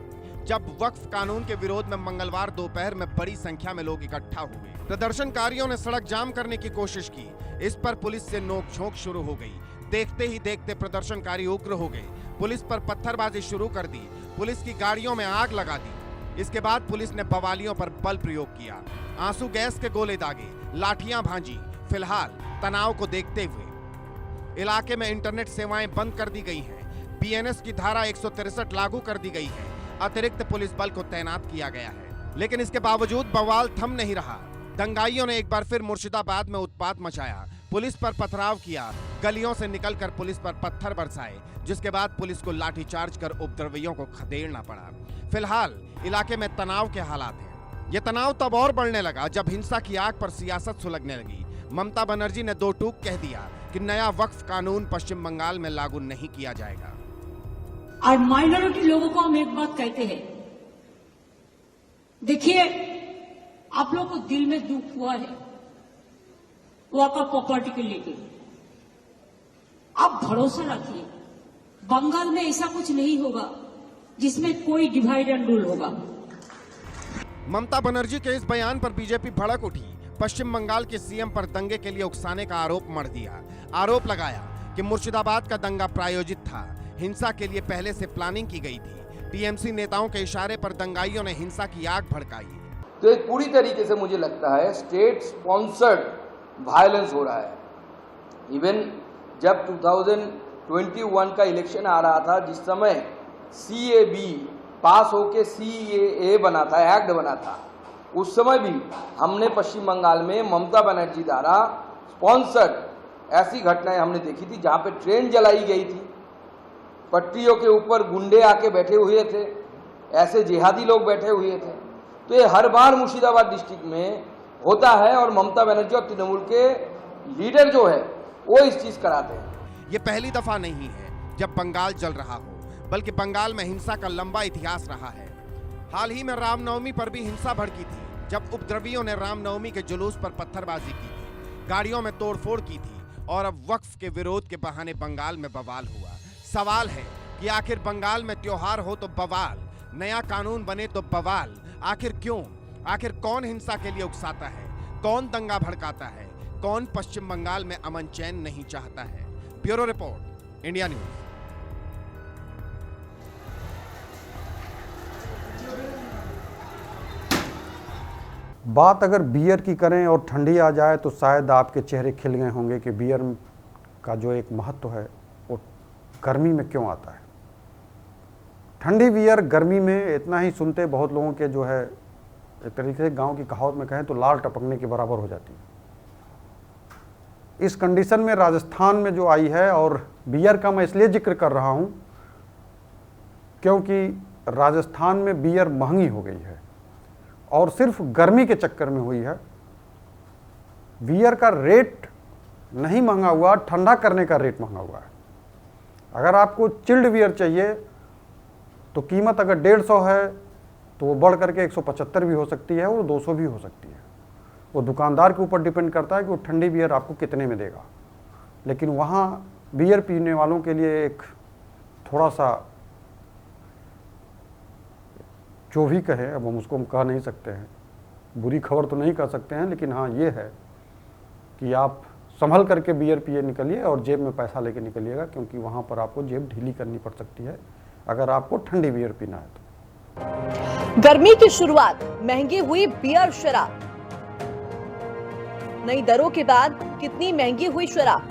जब वक्फ कानून के विरोध में मंगलवार दोपहर में बड़ी संख्या में लोग इकट्ठा हुए। प्रदर्शनकारियों ने सड़क जाम करने की कोशिश की। इस पर पुलिस से नोकझोंक शुरू हो गई। देखते ही देखते प्रदर्शनकारी उग्र हो गए, पुलिस पर पत्थरबाजी शुरू कर दी, पुलिस की गाड़ियों में आग लगा दी। इसके बाद पुलिस ने बवालियों पर बल प्रयोग किया, आंसू गैस के गोले दागे, लाठियां भांजी। फिलहाल तनाव को देखते हुए इलाके में इंटरनेट सेवाएं बंद कर दी गई हैं। बीएनएस की धारा 163 लागू कर दी गई है। अतिरिक्त पुलिस बल को तैनात किया गया है। लेकिन इसके बावजूद बवाल थम नहीं रहा। दंगाइयों ने एक बार फिर मुर्शिदाबाद में उत्पात मचाया, पुलिस पर पथराव किया, गलियों से निकलकर पुलिस पर पत्थर बरसाए, जिसके बाद पुलिस को लाठीचार्ज कर उपद्रवियों को खदेड़ना पड़ा। फिलहाल इलाके में तनाव के हालात हैं। ये तनाव तब और बढ़ने लगा जब हिंसा की आग पर सियासत सुलगने लगी। ममता बनर्जी ने दो टूक कह दिया कि नया वक्फ कानून पश्चिम बंगाल में लागू नहीं किया जाएगा। और माइनॉरिटी लोगों को हम एक बात कहते हैं, देखिए आप लोग को दिल में दुख हुआ है वो आपका प्रॉपर्टी के लेके, आप भरोसा रखिए बंगाल में ऐसा कुछ नहीं होगा जिसमें कोई डिवाइड एंड रूल होगा। ममता बनर्जी के इस बयान पर बीजेपी भड़क उठी। पश्चिम बंगाल के सीएम पर दंगे के लिए उकसाने का आरोप मढ़ दिया। आरोप लगाया कि मुर्शिदाबाद का दंगा प्रायोजित था, हिंसा के लिए पहले से प्लानिंग की गई थी। टीएमसी नेताओं के इशारे पर दंगाइयों ने हिंसा की आग भड़काई। तो एक पूरी तरीके से मुझे लगता है स्टेट स्पॉन्सर्ड वायलेंस हो रहा है। इवन जब 2021 का इलेक्शन आ रहा था, जिस समय CAB पास होके CAA बना था, एक्ट बना था, उस समय भी हमने पश्चिम बंगाल में ममता बनर्जी द्वारा स्पॉन्सर्ड ऐसी घटनाएं हमने देखी थी जहां पे ट्रेन जलाई गई थी, पटरियों के ऊपर गुंडे आके बैठे हुए थे, ऐसे जिहादी लोग बैठे हुए थे। तो ये हर बार मुर्शिदाबाद डिस्ट्रिक्ट में होता है और ममता बनर्जी और तृणमूल के लीडर जो है वो इस चीज कराते हैं। ये पहली दफा नहीं है जब बंगाल जल रहा हो, बल्कि बंगाल में हिंसा का लंबा इतिहास रहा है। हाल ही में रामनवमी पर भी हिंसा भड़की थी, जब उपद्रवियों ने रामनवमी के जुलूस पर पत्थरबाजी की थी, गाड़ियों में तोड़फोड़ की थी और अब वक्फ के विरोध के बहाने बंगाल में बवाल हुआ। सवाल है कि आखिर बंगाल में त्योहार हो तो बवाल, नया कानून बने तो बवाल, आखिर क्यों? आखिर कौन हिंसा के लिए उकसाता है? कौन दंगा भड़काता है? कौन पश्चिम बंगाल में अमन चैन नहीं चाहता है? Bureau report, India news. बात अगर बियर की करें और ठंडी आ जाए तो शायद आपके चेहरे खिल गए होंगे कि बियर का जो एक महत्व है वो गर्मी में क्यों आता है। ठंडी बियर गर्मी में इतना ही सुनते बहुत लोगों के जो है एक तरीके से गांव की कहावत में कहें तो लाल टपकने के बराबर हो जाती है। इस कंडीशन में राजस्थान में जो आई है, और बियर का मैं इसलिए जिक्र कर रहा हूं क्योंकि राजस्थान में बियर महंगी हो गई है और सिर्फ गर्मी के चक्कर में हुई है। बियर का रेट नहीं महंगा हुआ, ठंडा करने का रेट महंगा हुआ है। अगर आपको चिल्ड बियर चाहिए तो कीमत अगर 150 है तो वो बढ़ करके 175 भी हो सकती है और 200 भी हो सकती है। वो दुकानदार के ऊपर डिपेंड करता है कि वो ठंडी बियर आपको कितने में देगा। लेकिन वहाँ बियर पीने वालों के लिए एक थोड़ा सा, जो भी कहें, अब हम उसको कह नहीं सकते हैं, बुरी खबर तो नहीं कह सकते हैं, लेकिन हाँ ये है कि आप संभल करके बियर पिए निकलिए और जेब में पैसा लेके निकलिएगा, क्योंकि वहाँ पर आपको जेब ढीली करनी पड़ सकती है अगर आपको ठंडी बियर पीना है तो। गर्मी की शुरुआत, महंगी हुई बियर शराब। नई दरों के बाद कितनी महंगी हुई शराब।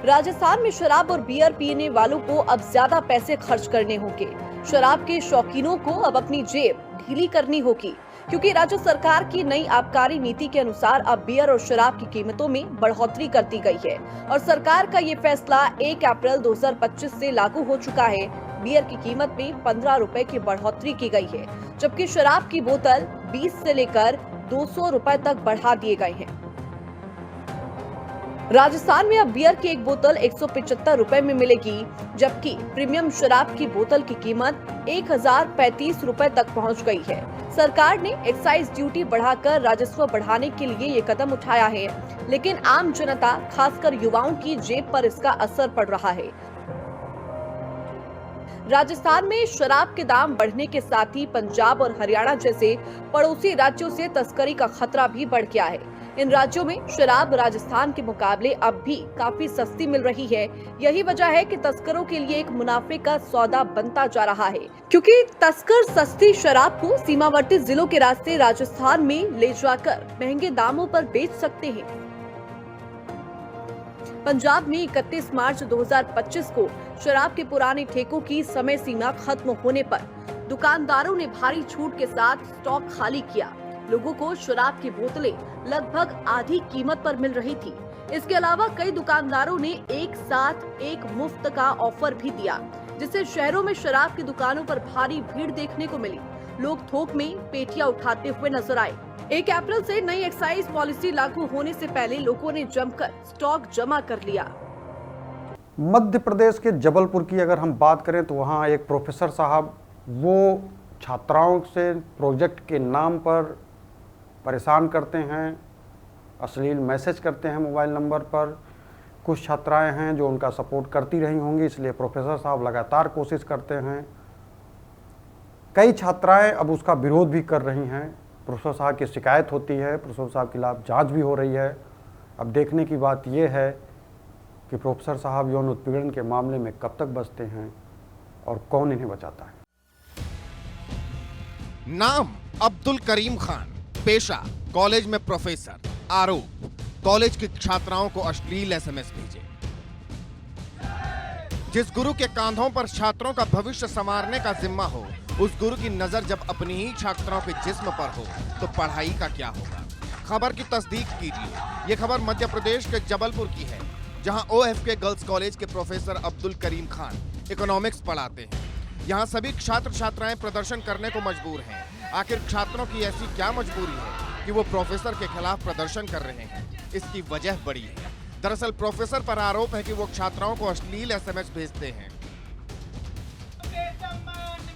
राजस्थान में शराब और बियर पीने वालों को अब ज्यादा पैसे खर्च करने होंगे। शराब के शौकीनों को अब अपनी जेब ढीली करनी होगी, क्योंकि राज्य सरकार की नई आबकारी नीति के अनुसार अब बियर और शराब की कीमतों में बढ़ोतरी कर दी गई है और सरकार का ये फैसला 1 अप्रैल 2025 से लागू हो चुका है। बियर की कीमत में 15 रुपए की बढ़ोतरी की गई है, जबकि शराब की बोतल 20 से लेकर 200 रुपए तक बढ़ा दिए गए हैं। राजस्थान में अब बियर की एक बोतल 175 रुपए में मिलेगी, जबकि प्रीमियम शराब की बोतल की कीमत 1035 रुपए तक पहुंच गई है। सरकार ने एक्साइज ड्यूटी बढ़ाकर राजस्व बढ़ाने के लिए ये कदम उठाया है, लेकिन आम जनता, खासकर युवाओं की जेब पर इसका असर पड़ रहा है। राजस्थान में शराब के दाम बढ़ने के साथ ही पंजाब और हरियाणा जैसे पड़ोसी राज्यों से तस्करी का खतरा भी बढ़ गया है। इन राज्यों में शराब राजस्थान के मुकाबले अब भी काफी सस्ती मिल रही है। यही वजह है कि तस्करों के लिए एक मुनाफे का सौदा बनता जा रहा है, क्योंकि तस्कर सस्ती शराब को सीमावर्ती जिलों के रास्ते राजस्थान में ले जाकर महंगे दामों पर बेच सकते हैं। पंजाब में 31 मार्च 2025 को शराब के पुराने ठेकों की समय सीमा खत्म होने पर दुकानदारों ने भारी छूट के साथ स्टॉक खाली किया। लोगों को शराब की बोतलें लगभग आधी कीमत पर मिल रही थी। इसके अलावा कई दुकानदारों ने एक साथ एक मुफ्त का ऑफर भी दिया, जिससे शहरों में शराब की दुकानों पर भारी भीड़ देखने को मिली। लोग थोक में पेटियां उठाते हुए नजर आए। 1 अप्रैल से नई एक्साइज पॉलिसी लागू होने से पहले लोगों ने जमकर स्टॉक जमा कर लिया। मध्य प्रदेश के जबलपुर की अगर हम बात करें तो वहाँ एक प्रोफेसर साहब वो छात्राओं से प्रोजेक्ट के नाम पर परेशान करते हैं, अश्लील मैसेज करते हैं मोबाइल नंबर पर। कुछ छात्राएं हैं जो उनका सपोर्ट करती रही होंगी, इसलिए प्रोफेसर साहब लगातार कोशिश करते हैं। कई छात्राएं अब उसका विरोध भी कर रही हैं। प्रोफेसर साहब की शिकायत होती है, प्रोफेसर साहब के खिलाफ जांच भी हो रही है। अब देखने की बात यह है कि प्रोफेसर साहब यौन उत्पीड़न के मामले में कब तक बचते हैं और कौन इन्हें बचाता है। नाम अब्दुल करीम खान, पेशा कॉलेज में प्रोफेसर, आरोप कॉलेज की छात्राओं को अश्लील एसएमएस भेजे। जिस गुरु के कांधों पर छात्रों का भविष्य संवारने का जिम्मा हो, उस गुरु की नजर जब अपनी ही छात्राओं के जिस्म पर हो तो पढ़ाई का क्या होगा। खबर की तस्दीक कीजिए। ये खबर मध्य प्रदेश के जबलपुर की है, जहां OFK गर्ल्स कॉलेज के प्रोफेसर अब्दुल करीम खान इकोनॉमिक्स पढ़ाते हैं। यहाँ सभी छात्र छात्राएं प्रदर्शन करने को मजबूर हैं। आखिर छात्रों की ऐसी क्या मजबूरी है कि वो प्रोफेसर के खिलाफ प्रदर्शन कर रहे हैं? इसकी वजह बड़ी है। दरअसल प्रोफेसर पर आरोप है कि वो छात्राओं को अश्लील एसएमएस भेजते हैं।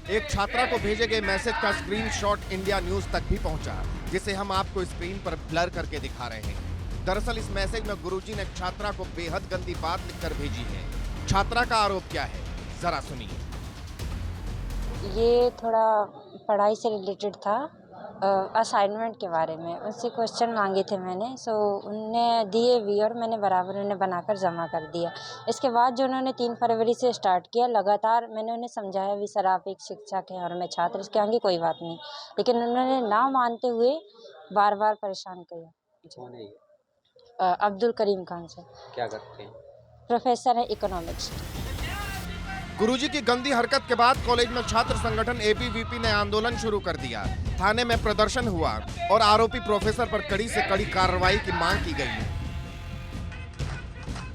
एक छात्रा को भेजे गए मैसेज का स्क्रीनशॉट इंडिया न्यूज तक भी पहुंचा, जिसे हम आपको स्क्रीन पर ब्लर करके दिखा रहे हैं। दरअसल इस मैसेज में गुरुजी ने छात्रा को बेहद गंदी बात लिखकर भेजी है। छात्रा का आरोप क्या है, जरा सुनिए। ये थोड़ा पढ़ाई से रिलेटेड था, असाइनमेंट के बारे में। उनसे क्वेश्चन मांगे थे मैंने, सो उनने दिए भी और मैंने बराबर उन्हें बनाकर जमा कर दिया। इसके बाद जो उन्होंने 3 फरवरी से स्टार्ट किया, लगातार मैंने उन्हें समझाया भी सर आप एक शिक्षक हैं और मैं छात्र, इसके आगे कोई बात नहीं, लेकिन उन्होंने ना मानते हुए बार बार परेशान किया। अब्दुल करीम खान से। क्या करते हैं? प्रोफेसर है इकोनॉमिक्स। गुरुजी की गंदी हरकत के बाद कॉलेज में छात्र संगठन ABVP ने आंदोलन शुरू कर दिया। थाने में प्रदर्शन हुआ और आरोपी प्रोफेसर पर कड़ी से कड़ी कार्रवाई की मांग की गई।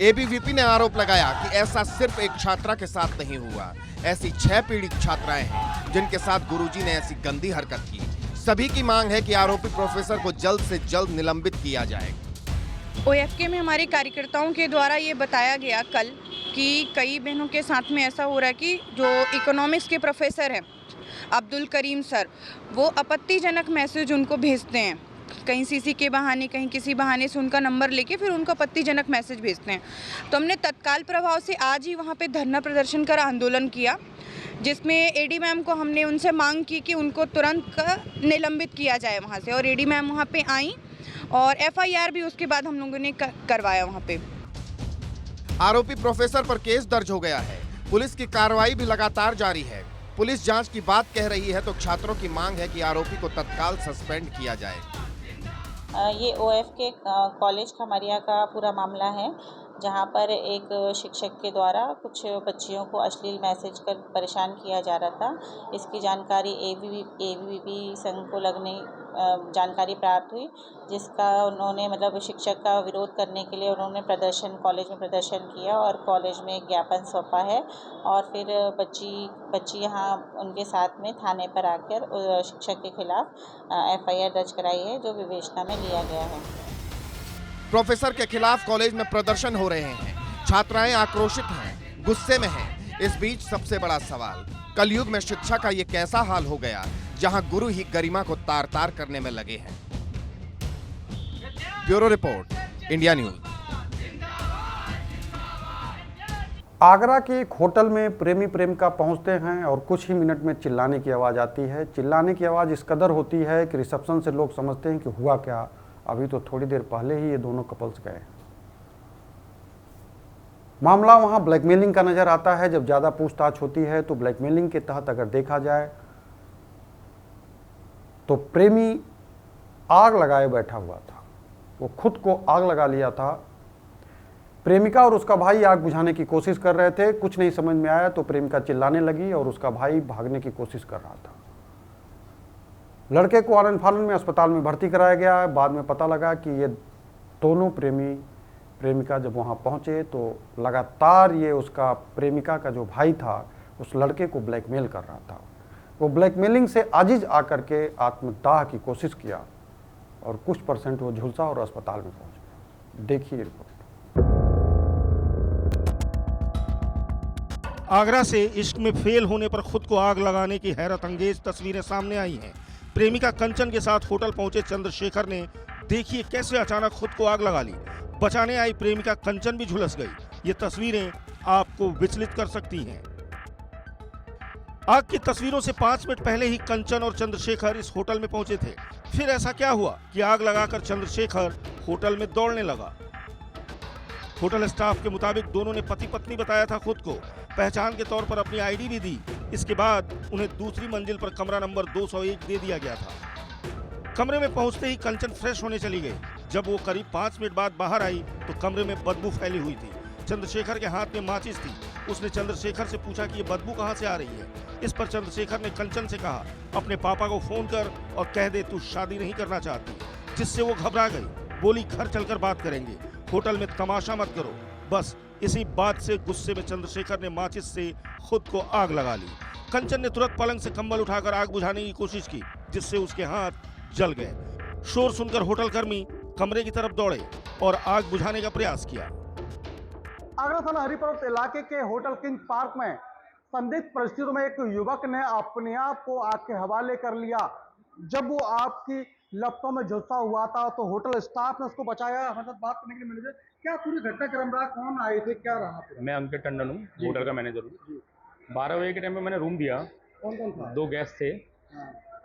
ABVP ने आरोप लगाया कि ऐसा सिर्फ एक छात्रा के साथ नहीं हुआ, ऐसी 6 पीड़ित छात्राएं हैं जिनके साथ गुरुजी ने ऐसी गंदी हरकत की। सभी की मांग है कि आरोपी प्रोफेसर को जल्द से जल्द निलंबित किया जाए। OFK में हमारे कार्यकर्ताओं के द्वारा ये बताया गया कल कि कई बहनों के साथ में ऐसा हो रहा है कि जो इकोनॉमिक्स के प्रोफेसर हैं अब्दुल करीम सर, वो आपत्तिजनक मैसेज उनको भेजते हैं, कहीं CC के बहाने, कहीं किसी बहाने से उनका नंबर लेके फिर उनको आपत्तिजनक मैसेज भेजते हैं। तो हमने तत्काल प्रभाव से आज ही वहाँ पे धरना प्रदर्शन कर आंदोलन किया, जिसमें AD मैम को हमने उनसे मांग की कि उनको तुरंत निलंबित किया जाए वहाँ से, और AD मैम वहाँ पे आई और FIR भी उसके बाद हम लोगों ने करवाया वहाँ पे। आरोपी प्रोफेसर पर केस दर्ज हो गया है। पुलिस की कार्रवाई भी लगातार जारी है। पुलिस जांच की बात कह रही है तो छात्रों की मांग है कि आरोपी को तत्काल सस्पेंड किया जाए। ये OFK कॉलेज खमरिया का पूरा मामला है, जहां पर एक शिक्षक के द्वारा कुछ बच्चियों को अश्लील मैसेज कर परेशान किया जा रहा था। इसकी जानकारी ABVP संघ को लगने जानकारी प्राप्त हुई, जिसका उन्होंने मतलब शिक्षक का विरोध करने के लिए उन्होंने कॉलेज में प्रदर्शन किया और कॉलेज में एक ज्ञापन सौंपा है, और फिर बच्ची यहाँ उनके साथ में थाने पर आकर शिक्षक के खिलाफ FIR दर्ज कराई है, जो विवेचना में लिया गया है। प्रोफेसर के खिलाफ कॉलेज में प्रदर्शन हो रहे हैं। छात्राएं आक्रोशित हैं, गुस्से में हैं। इस बीच सबसे बड़ा सवाल, कलयुग में शिक्षा का ये कैसा हाल हो गया जहां गुरु ही गरिमा को तार-तार करने में लगे हैं। Bureau report, India news. Agra के एक होटल में प्रेमी प्रेमिका पहुंचते हैं और कुछ ही मिनट में चिल्लाने की आवाज़ आती है। चिल्लाने की आवाज़ इस कदर होती है कि रिसेप्शन से लोग समझते हैं कि हुआ क्या, अभी तो थोड़ी देर पहले ही ये दोनों कपल्स गए। मामला वहां ब्लैकमेलिंग का नज़र आता है। जब ज़्यादा पूछताछ होती है तो ब्लैकमेलिंग के तहत अगर देखा जाए तो प्रेमी आग लगाए बैठा हुआ था, वो खुद को आग लगा लिया था। प्रेमिका और उसका भाई आग बुझाने की कोशिश कर रहे थे। कुछ नहीं समझ में आया तो प्रेमिका चिल्लाने लगी और उसका भाई भागने की कोशिश कर रहा था। लड़के को आनन फानन में अस्पताल में भर्ती कराया गया। बाद में पता लगा कि ये दोनों प्रेमी प्रेमिका जब वहाँ पहुँचे तो लगातार ये उसका प्रेमिका का जो भाई था उस लड़के को ब्लैकमेल कर रहा था। वो ब्लैकमेलिंग से आजिज आकर के आत्मदाह की कोशिश किया और कुछ % वो झुलसा और अस्पताल में पहुँच गया। देखिए रिपोर्ट। आगरा से इश्क में फेल होने पर खुद को आग लगाने की हैरत अंगेज तस्वीरें सामने आई हैं। प्रेमिका कंचन के साथ होटल पहुंचे चंद्रशेखर ने देखिए कैसे अचानक खुद को आग लगा ली। बचाने आई प्रेमिका कंचन भी झुलस गई। ये तस्वीरें आपको विचलित कर सकती हैं। आग की तस्वीरों से 5 मिनट पहले ही कंचन और चंद्रशेखर इस होटल में पहुंचे थे। फिर ऐसा क्या हुआ कि आग लगाकर चंद्रशेखर होटल में दौड़ने लगा। होटल स्टाफ के मुताबिक दोनों ने पति पत्नी बताया था खुद को। पहचान के तौर पर अपनी आईडी भी दी। इसके बाद उन्हें दूसरी मंजिल पर कमरा नंबर 201 दे दिया गया था। कमरे में पहुंचते ही कंचन फ्रेश होने चली गई। जब वो करीब 5 मिनट बाद बाहर आई तो कमरे में बदबू फैली हुई थी। चंद्रशेखर के हाथ में माचिस थी। उसने चंद्रशेखर से पूछा कि ये बदबू कहाँ से आ रही है। इस पर चंद्रशेखर ने कंचन से कहा, अपने पापा को फोन कर और कह दे तू शादी नहीं करना चाहती, जिससे वो घबरा गई। बोली घर चलकर बात करेंगे, होटल में तमाशा मत करो। बस इसी बात से गुस्से में चंद्रशेखर ने माचिस से खुद को आग लगा ली। कंचन ने तुरंत पलंग से कंबल उठाकर आग बुझाने की कोशिश की, जिससे उसके हाथ जल गए। शोर सुनकर होटल कर्मी कमरे की तरफ दौड़े और आग बुझाने का प्रयास किया। आगरा थाना हरिपर्वत इलाके के होटल किंग पार्क में संदिग्ध परिस्थितियों में एक युवक ने अपने आप को आग के हवाले कर लिया। जब वो आग की लपटों में झुलसा हुआ था तो होटल स्टाफ ने उसको बचाया। हमारे साथ बात करने के लिए मिले थे। क्या पूरी घटनाक्रम रहा, कौन आए थे, क्या रहा? मैं अंकित टंडन हूँ, होटल का मैनेजर हूँ। 12 बजे के टाइम पे मैंने रूम दिया। कौन कौन था? 2 गेस्ट थे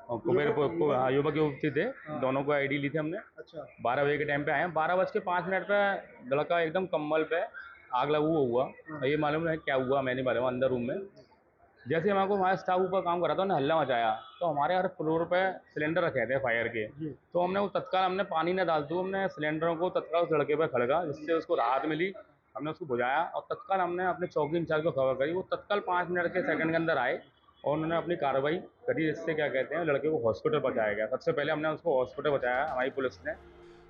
और युवक युवती थे। दोनों को आईडी ली थी हमने। अच्छा। 12 बजे के टाइम पे आए। 12:05 पे लड़का एकदम कम्बल पे आग लगू हुआ। ये मालूम नहीं क्या हुआ, मैं नहीं मालूम। अंदर रूम में जैसे हमारे को हमारा स्टाफ ऊपर काम कर रहा था, उन्हें हल्ला मचाया। तो हमारे हर फ्लोर पे सिलेंडर रखे थे फायर के। तो हमने वो तत्काल हमने पानी न डालते हुए हमने सिलेंडरों को तत्काल उस लड़के पर खड़का, जिससे उसको राहत मिली। हमने उसको बुझाया और तत्काल हमने अपने चौकी इंचार्ज को खबर करी। वो तत्काल 5 मिनट के सेकंड के अंदर आए और उन्होंने अपनी कार्रवाई करी, जिससे क्या कहते हैं लड़के को हॉस्पिटल पहुँचाया गया। सबसे पहले हमने उसको हॉस्पिटल पहुँचाया हमारी पुलिस ने।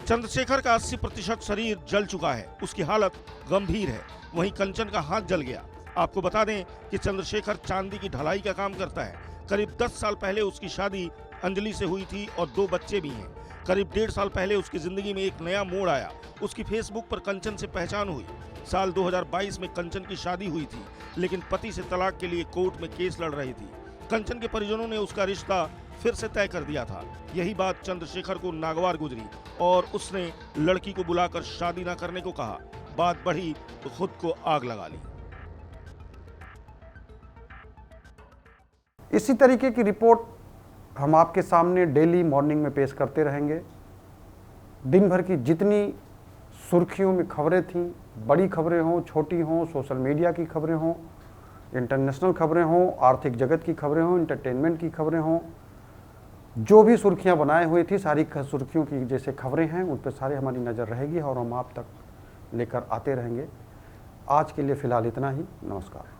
चंद्रशेखर का 80% शरीर जल चुका है, उसकी हालत गंभीर है। वहीं कंचन का हाथ जल गया। आपको बता दें कि चंद्रशेखर चांदी की ढलाई का काम करता है। करीब 10 साल पहले उसकी शादी अंजलि से हुई थी और 2 बच्चे भी हैं। करीब 1.5 साल पहले उसकी जिंदगी में एक नया मोड़ आया। उसकी फेसबुक पर कंचन से पहचान हुई। साल 2022 में कंचन की शादी हुई थी, लेकिन पति से तलाक के लिए कोर्ट में केस लड़ रही थी। कंचन के परिजनों ने उसका रिश्ता फिर से तय कर दिया था। यही बात चंद्रशेखर को नागवार गुजरी और उसने लड़की को बुलाकर शादी न करने को कहा। बात बढ़ी तो खुद को आग लगा ली। इसी तरीके की रिपोर्ट हम आपके सामने डेली मॉर्निंग में पेश करते रहेंगे। दिन भर की जितनी सुर्खियों में खबरें थीं, बड़ी खबरें हों, छोटी हों, सोशल मीडिया की खबरें हों, इंटरनेशनल खबरें हों, आर्थिक जगत की खबरें हों, एंटरटेनमेंट की खबरें हों, जो भी सुर्खियां बनाए हुई थी, सारी सुर्खियों की जैसे खबरें हैं उन पर सारी हमारी नज़र रहेगी और हम आप तक लेकर आते रहेंगे। आज के लिए फ़िलहाल इतना ही। नमस्कार।